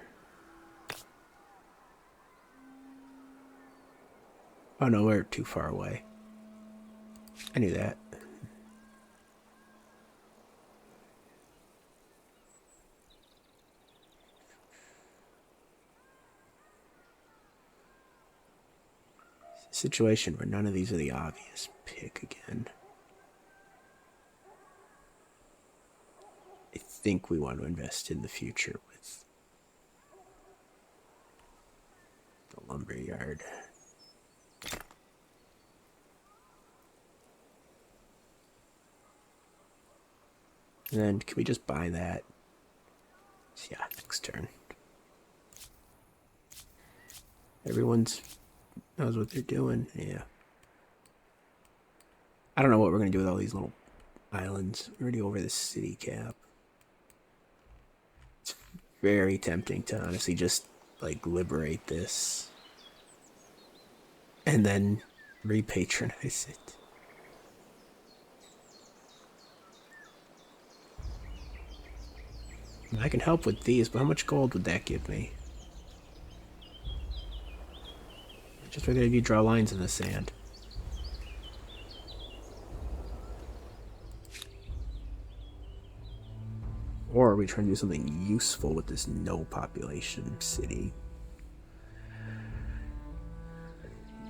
Oh no, we're too far away. I knew that. It's a situation where none of these are the obvious pick again. I think we want to invest in the future with lumberyard. And then can we just buy that? Yeah, next turn. Everyone's knows what they're doing. Yeah. I don't know what we're gonna do with all these little islands. We're already over the city cap. It's very tempting to honestly just like liberate this and then repatronize it. I can help with these, but how much gold would that give me? Just figured if you draw lines in the sand. Or are we trying to do something useful with this no population city?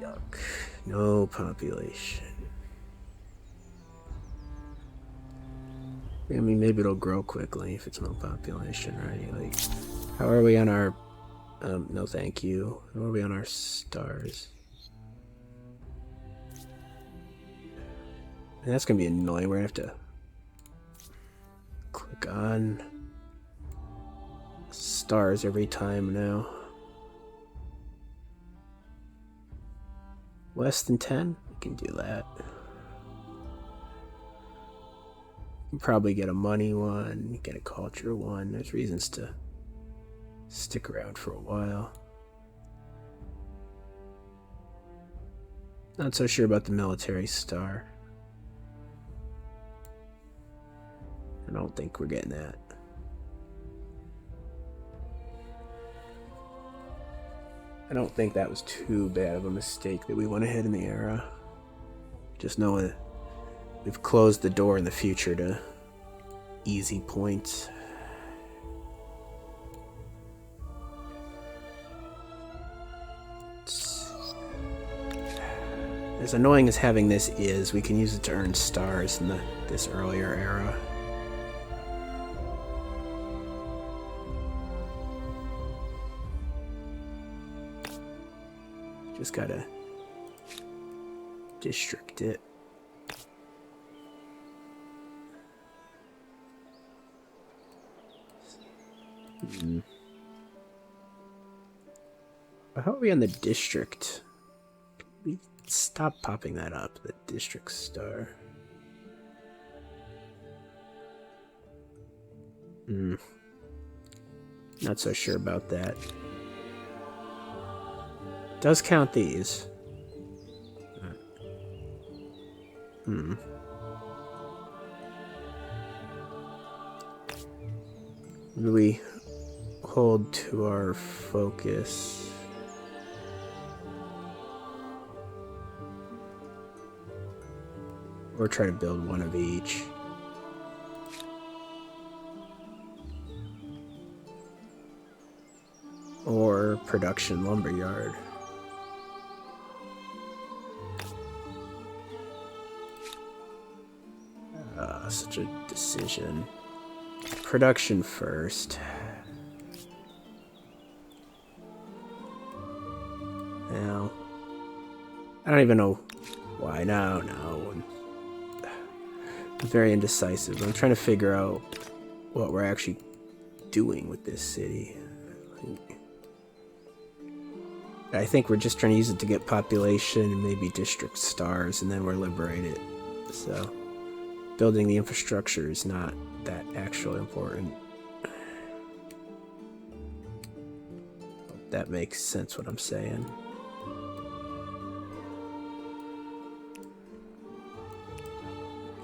Yuck. No population. I mean, maybe it'll grow quickly if it's no population, right? Like, how are we on our... no thank you. How are we on our stars? And that's gonna be annoying. We're gonna have to click on stars every time now. Less than 10? We can do that. You can probably get a money one, get a culture one. There's reasons to stick around for a while. Not so sure about the military star. I don't think we're getting that. I don't think that was too bad of a mistake that we went ahead in the era. Just know that we've closed the door in the future to easy points. As annoying as having this is, we can use it to earn stars in this earlier era. Just gotta district it. How are we on the district? We stop popping that up, the district star. Not so sure about that. Does count these. Do we hold to our focus? Or try to build one of each? Or production lumberyard? Such a decision. Production first. Now, I don't even know why. No. I'm very indecisive. I'm trying to figure out what we're actually doing with this city. I think we're just trying to use it to get population and maybe district stars, and then we're liberated. So, building the infrastructure is not that actually important. Hope that makes sense what I'm saying.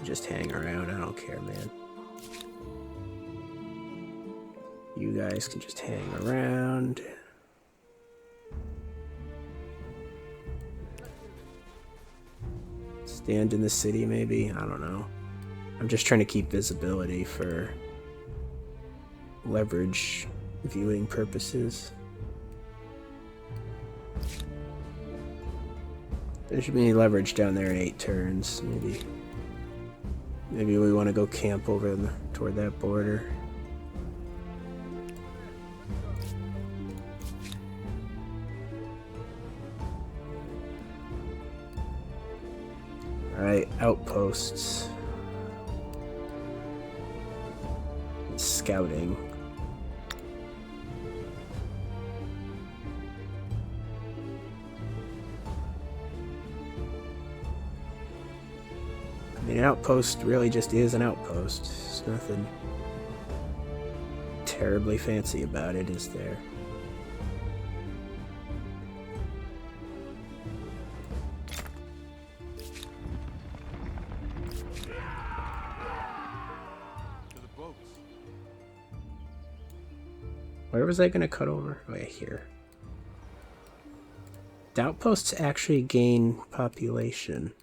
Just hang around, I don't care, man. You guys can just hang around. Stand in the city, maybe? I don't know. I'm just trying to keep visibility for leverage viewing purposes. There should be leverage down there in 8 turns, maybe. Maybe we want to go camp over toward that border. Alright, outposts. Scouting. I mean, an outpost really just is an outpost. There's nothing terribly fancy about it, is there? Where was I going to cut over? Oh, yeah, here. The outposts actually gain population.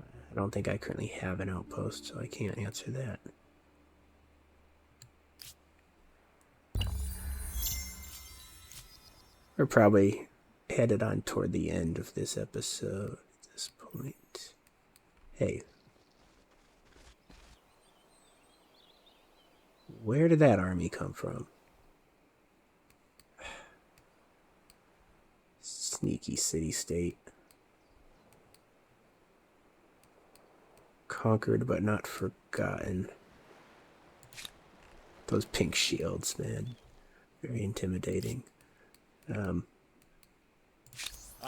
I don't think I currently have an outpost, so I can't answer that. We're probably headed on toward the end of this episode at this point. Hey. Where did that army come from? Sneaky city-state. Conquered but not forgotten. Those pink shields, man. Very intimidating. I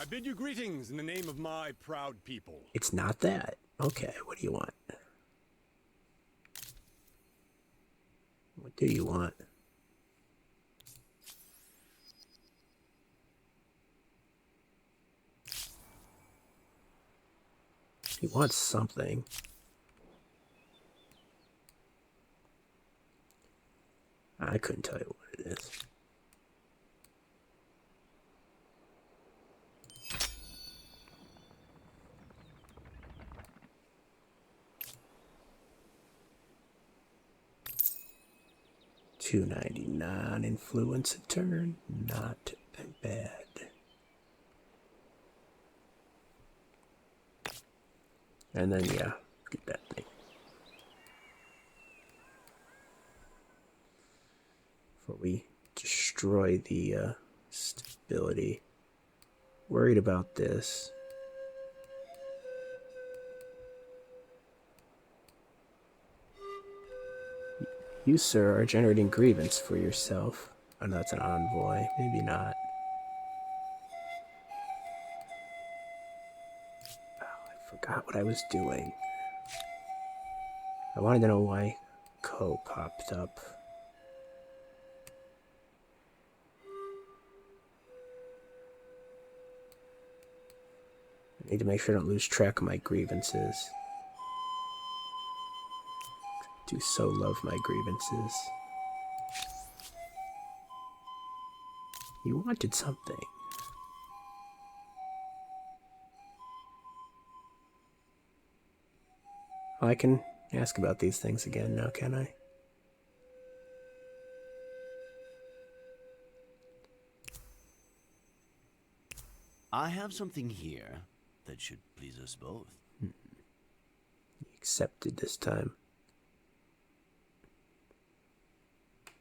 bid you greetings in the name of my proud people. It's not that. Okay, what do you want? What do you want? He wants something. I couldn't tell you what it is. $2.99 influence a turn, not bad. And then yeah, get that thing. Before we destroy the stability. Worried about this. You, sir, are generating grievance for yourself. Oh, no, that's an envoy. Maybe not. Oh, I forgot what I was doing. I wanted to know why Co popped up. I need to make sure I don't lose track of my grievances. I do so love my grievances. You wanted something. Oh, I can ask about these things again now, can I? I have something here that should please us both. He accepted this time.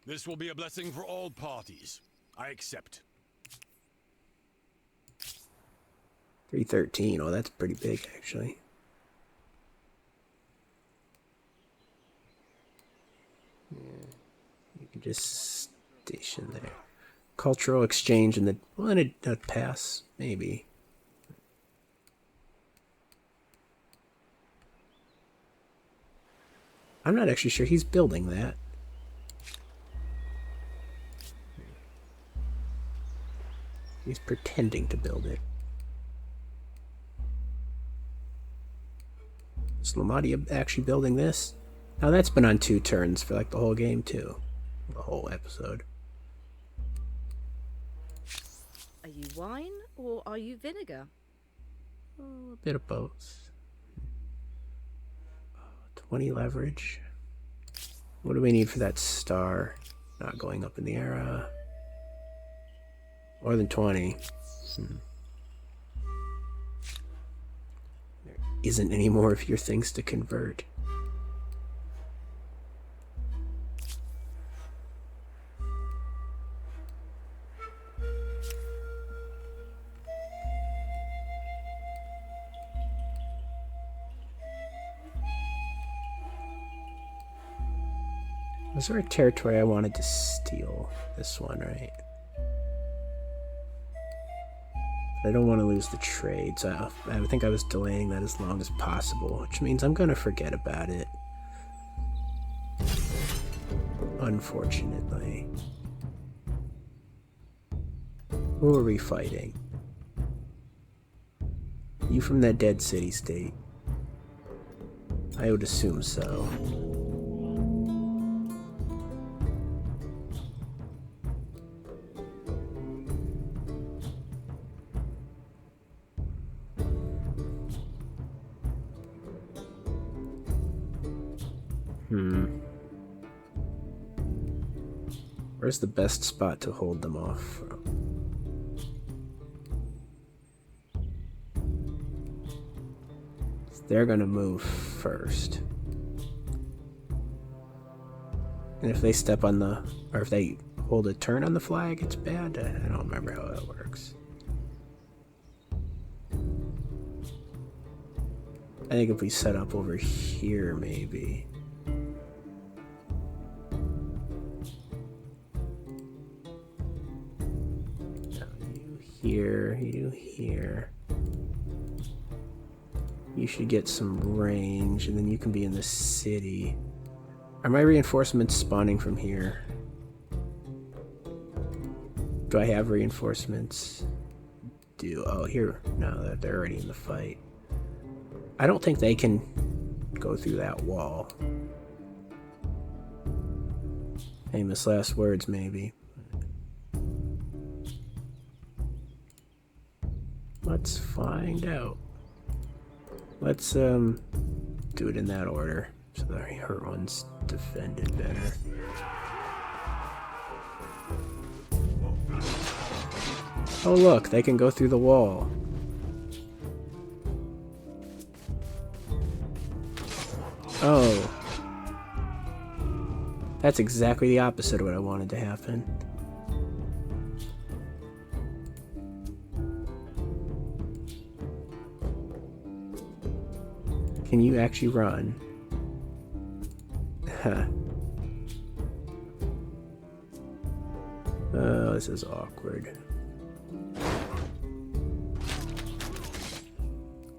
This will be a blessing for all parties. I accept. 313. Oh, that's pretty big, actually. Yeah, you can just station there. Cultural exchange in the... Well, in a pass, maybe. I'm not actually sure he's building that. He's pretending to build it. Is Lamadia actually building this? Now that's been on 2 turns for like the whole game too. The whole episode. Are you wine or are you vinegar? Oh, a bit of both. 20 leverage. What do we need for that star? Not going up in the air. More than 20. There isn't any more of your things to convert. Was there a territory I wanted to steal? This one, right? I don't want to lose the trade, so I think I was delaying that as long as possible, which means I'm going to forget about it. Unfortunately. Who are we fighting? You from that dead city-state? I would assume so. Where's the best spot to hold them off from? They're gonna move first. And if they step on the... or if they hold a turn on the flag, it's bad? I don't remember how that works. I think if we set up over here, maybe... Here, you here. You should get some range, and then you can be in the city. Are my reinforcements spawning from here? Do I have reinforcements? Oh, here. No, they're already in the fight. I don't think they can go through that wall. Famous last words, maybe. Let's find out. Let's do it in that order so that her one's defended better. Oh look, they can go through the wall. Oh. That's exactly the opposite of what I wanted to happen. Can you actually run? Huh. Oh, this is awkward.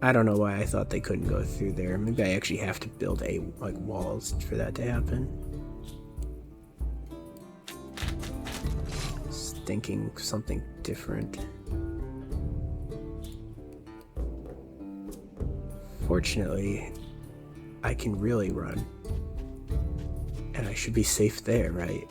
I don't know why I thought they couldn't go through there. Maybe I actually have to build like walls for that to happen. Just thinking something different. Fortunately, I can really run. And I should be safe there, right?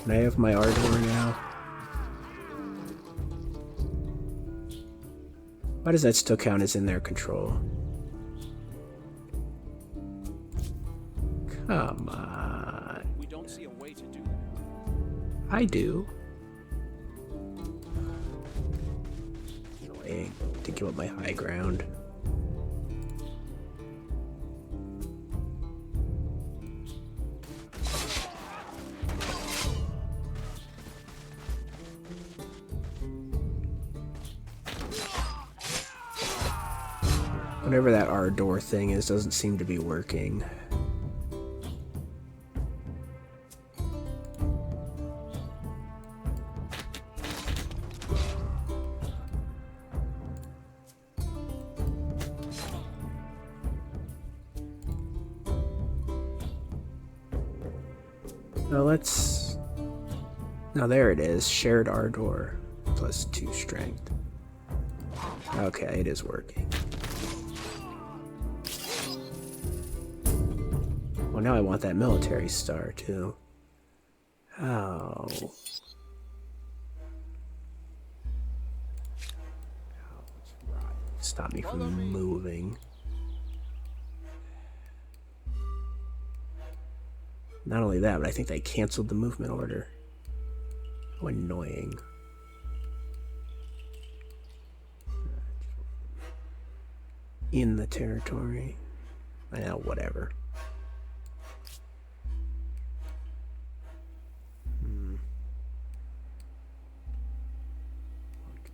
Can I have my Ardor now? Why does that still count as in their control? Come on. We don't see a way to do that. I do. Annoying to give up my high ground. Whatever that Ardor thing is doesn't seem to be working. Now let's... Now there it is. Shared Ardor. Plus 2 strength. Okay, it is working. Well, now I want that military star, too. Oh. Stop me from moving. Not only that, but I think they canceled the movement order. How annoying. In the territory. Well, whatever.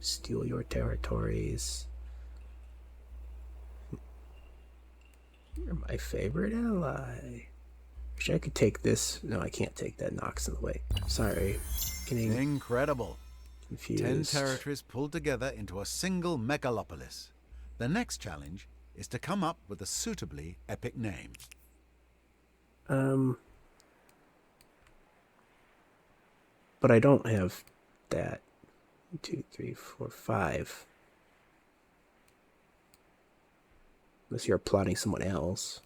Steal your territories. You're my favorite ally. Wish I could take this. No, I can't take that. Knocks in the way. Sorry. Getting Incredible. confused. 10 territories pulled together into a single megalopolis. The next challenge is to come up with a suitably epic name. But I don't have that. 1, 2, 3, 4, 5. Unless you're plotting someone else.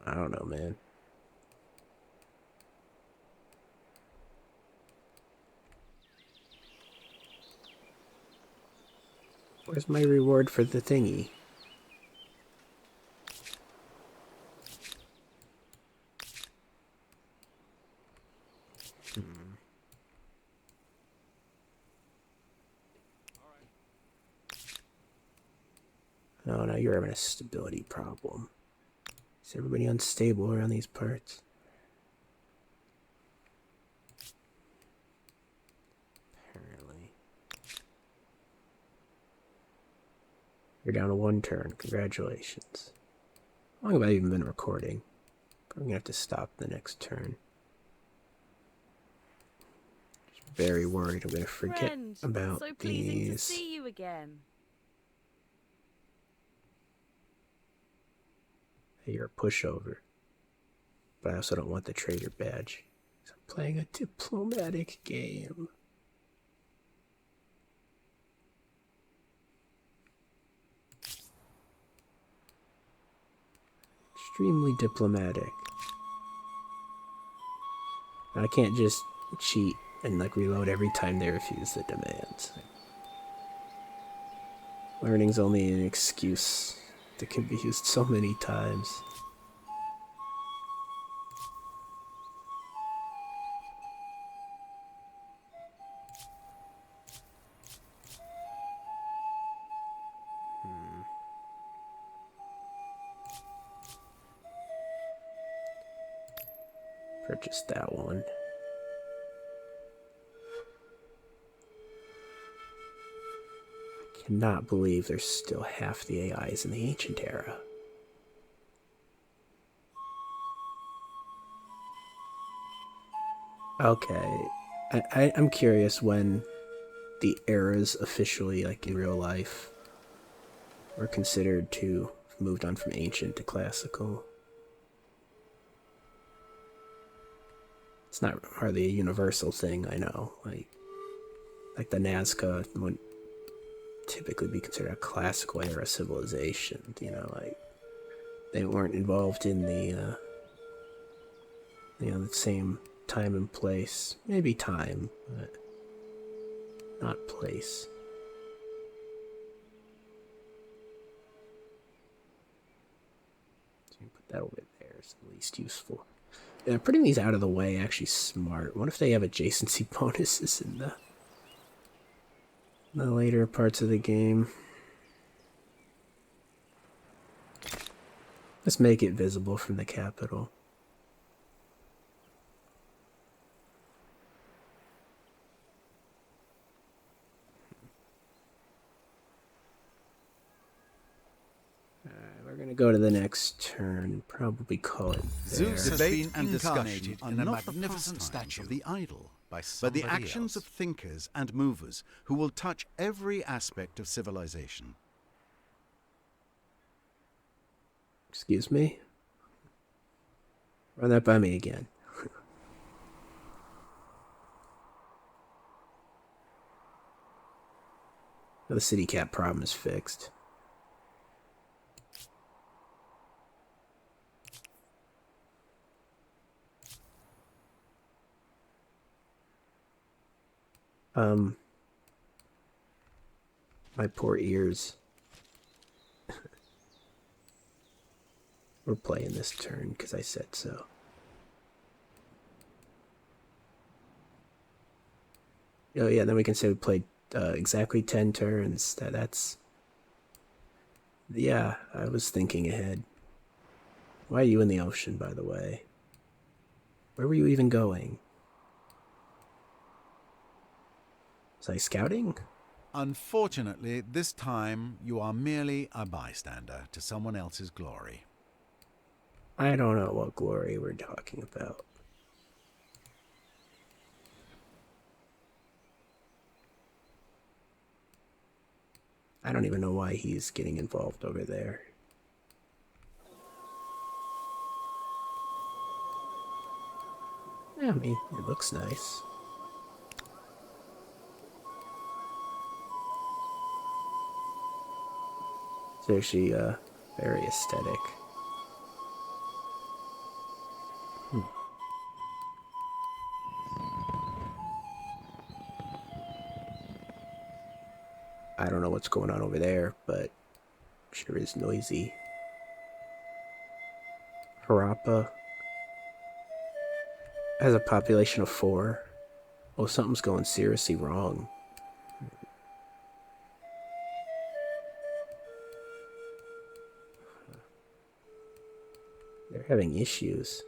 I don't know, man. Where's my reward for the thingy? Oh, now you're having a stability problem. Is everybody unstable around these parts? Apparently. You're down to 1 turn. Congratulations. How long have I even been recording? Probably gonna have to stop the next turn. Just very worried I'm gonna forget Friend, about so pleasing to these. see you again. Hey, you're a pushover. But I also don't want the traitor badge. I'm playing a diplomatic game. Extremely diplomatic. I can't just cheat and like reload every time they refuse the demands. Learning's only an excuse that can be used so many times. Purchase that one. I cannot believe there's still half the AIs in the ancient era. Okay, I'm curious when the eras officially, like in real life, were considered to have moved on from ancient to classical. It's not hardly a universal thing, I know. Like the Nazca would typically be considered a classical era civilization. You know, like they weren't involved in the the same time and place. Maybe time, but not place. So you put that over there. It's the least useful. Yeah, putting these out of the way actually smart. What if they have adjacency bonuses in the later parts of the game? Let's make it visible from the capital. We're gonna go to the next turn and probably call it there. Zeus has Debate been and incarnated discussion are in a not the magnificent pastimes statue of the idle, but somebody the actions else. of thinkers and movers who will touch every aspect of civilization. Excuse me? Run that by me again. The city cap problem is fixed. My poor ears. We're playing this turn because I said so. Oh yeah, then we can say we played exactly 10 turns. That's... Yeah, I was thinking ahead. Why are you in the ocean, by the way? Where were you even going? Was I scouting? Unfortunately, this time you are merely a bystander to someone else's glory. I don't know what glory we're talking about. I don't even know why he's getting involved over there. Yeah, I mean, it looks nice. It's actually very aesthetic. I don't know what's going on over there, but sure is noisy. Harappa has a population of 4. Oh, something's going seriously wrong. They're having issues.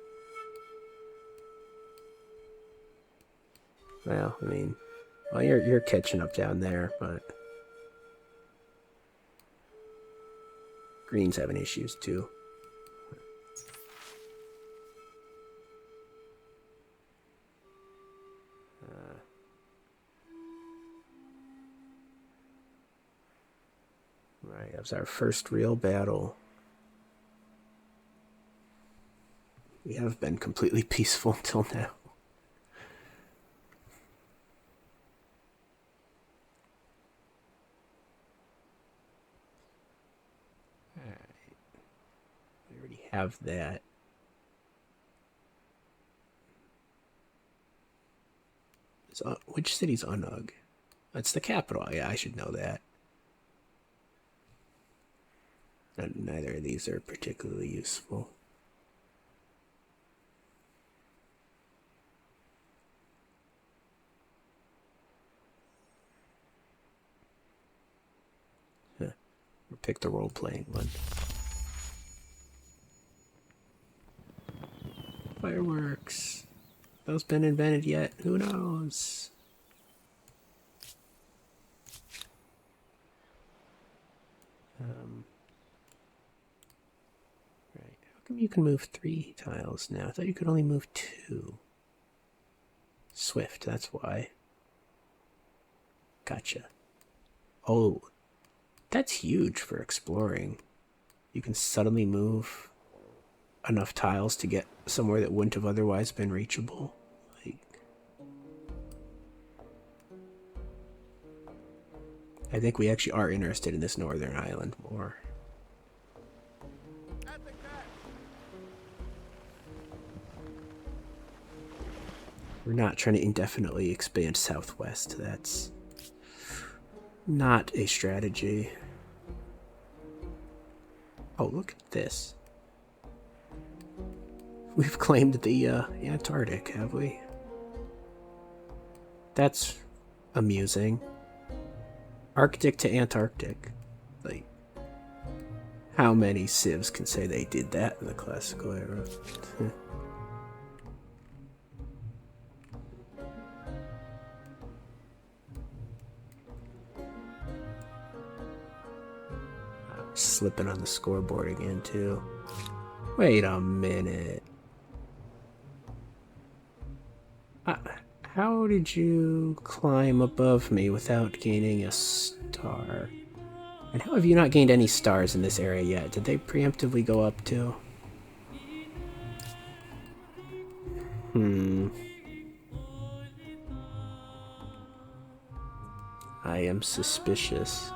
Well, I mean, well, you're catching up down there, but Green's having issues too. Right, that was our first real battle. We have been completely peaceful until now. Alright. We already have that. Which city's Unug? That's the capital. Yeah, I should know that. Neither of these are particularly useful. Huh. We'll pick the role-playing one. Fireworks. Those been invented yet? Who knows? Right. How come you can move 3 tiles now? I thought you could only move 2. Swift, that's why. Gotcha. Oh, that's huge for exploring. You can suddenly move enough tiles to get somewhere that wouldn't have otherwise been reachable. I think we actually are interested in this northern island more. We're not trying to indefinitely expand southwest. That's not a strategy. Oh, look at this. We've claimed the Antarctic, have we? That's amusing. Arctic to Antarctic. Like, how many civs can say they did that in the classical era? Slipping on the scoreboard again, too. Wait a minute. How did you climb above me without gaining a star? And how have you not gained any stars in this area yet? Did they preemptively go up too? I am suspicious.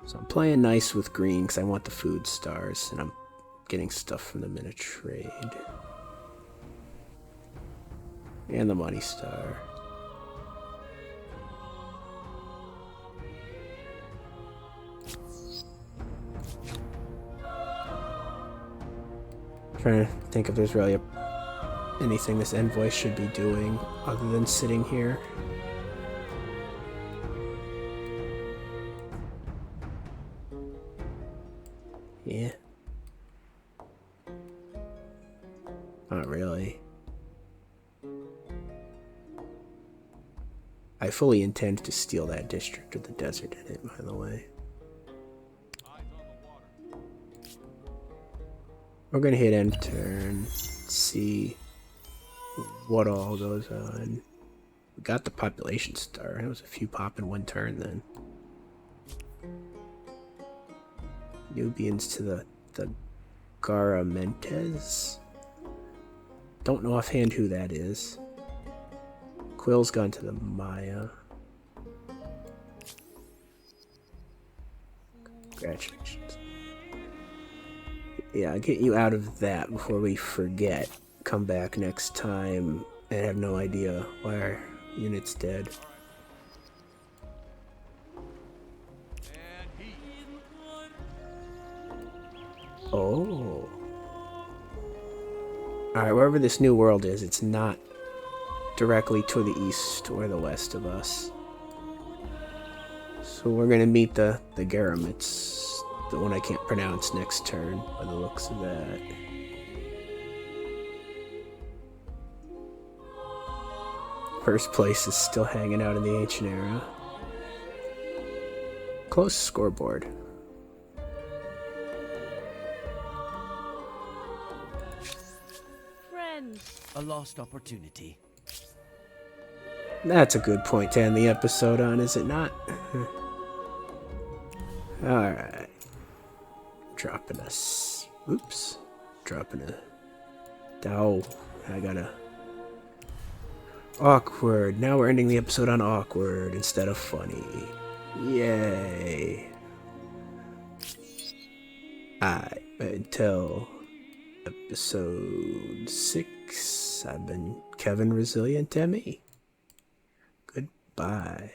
So I'm playing nice with green because I want the food stars, and I'm getting stuff from them in a trade. And the money star. Trying to think if there's really anything this envoy should be doing other than sitting here. I fully intend to steal that district of the desert in it, by the way. We're gonna hit enter and see what all goes on. We got the population star. It was a few pop in one turn then. Nubians to the Garamentes. Don't know offhand who that is. Quill's gone to the Maya. Congratulations. Yeah, get you out of that before we forget. Come back next time and have no idea why our unit's dead. Oh. Alright, wherever this new world is, it's not directly to the east or the west of us. So we're gonna meet the Garamits, the one I can't pronounce, next turn, by the looks of that. First place is still hanging out in the ancient era. Close scoreboard. Friend. A lost opportunity. That's a good point to end the episode on, is it not? Alright. Dropping us. Oops. Dropping a. Oh, I gotta. Awkward. Now we're ending the episode on awkward instead of funny. Yay. Alright, until episode 6, I've been Kevin Resilient ME. Goodbye.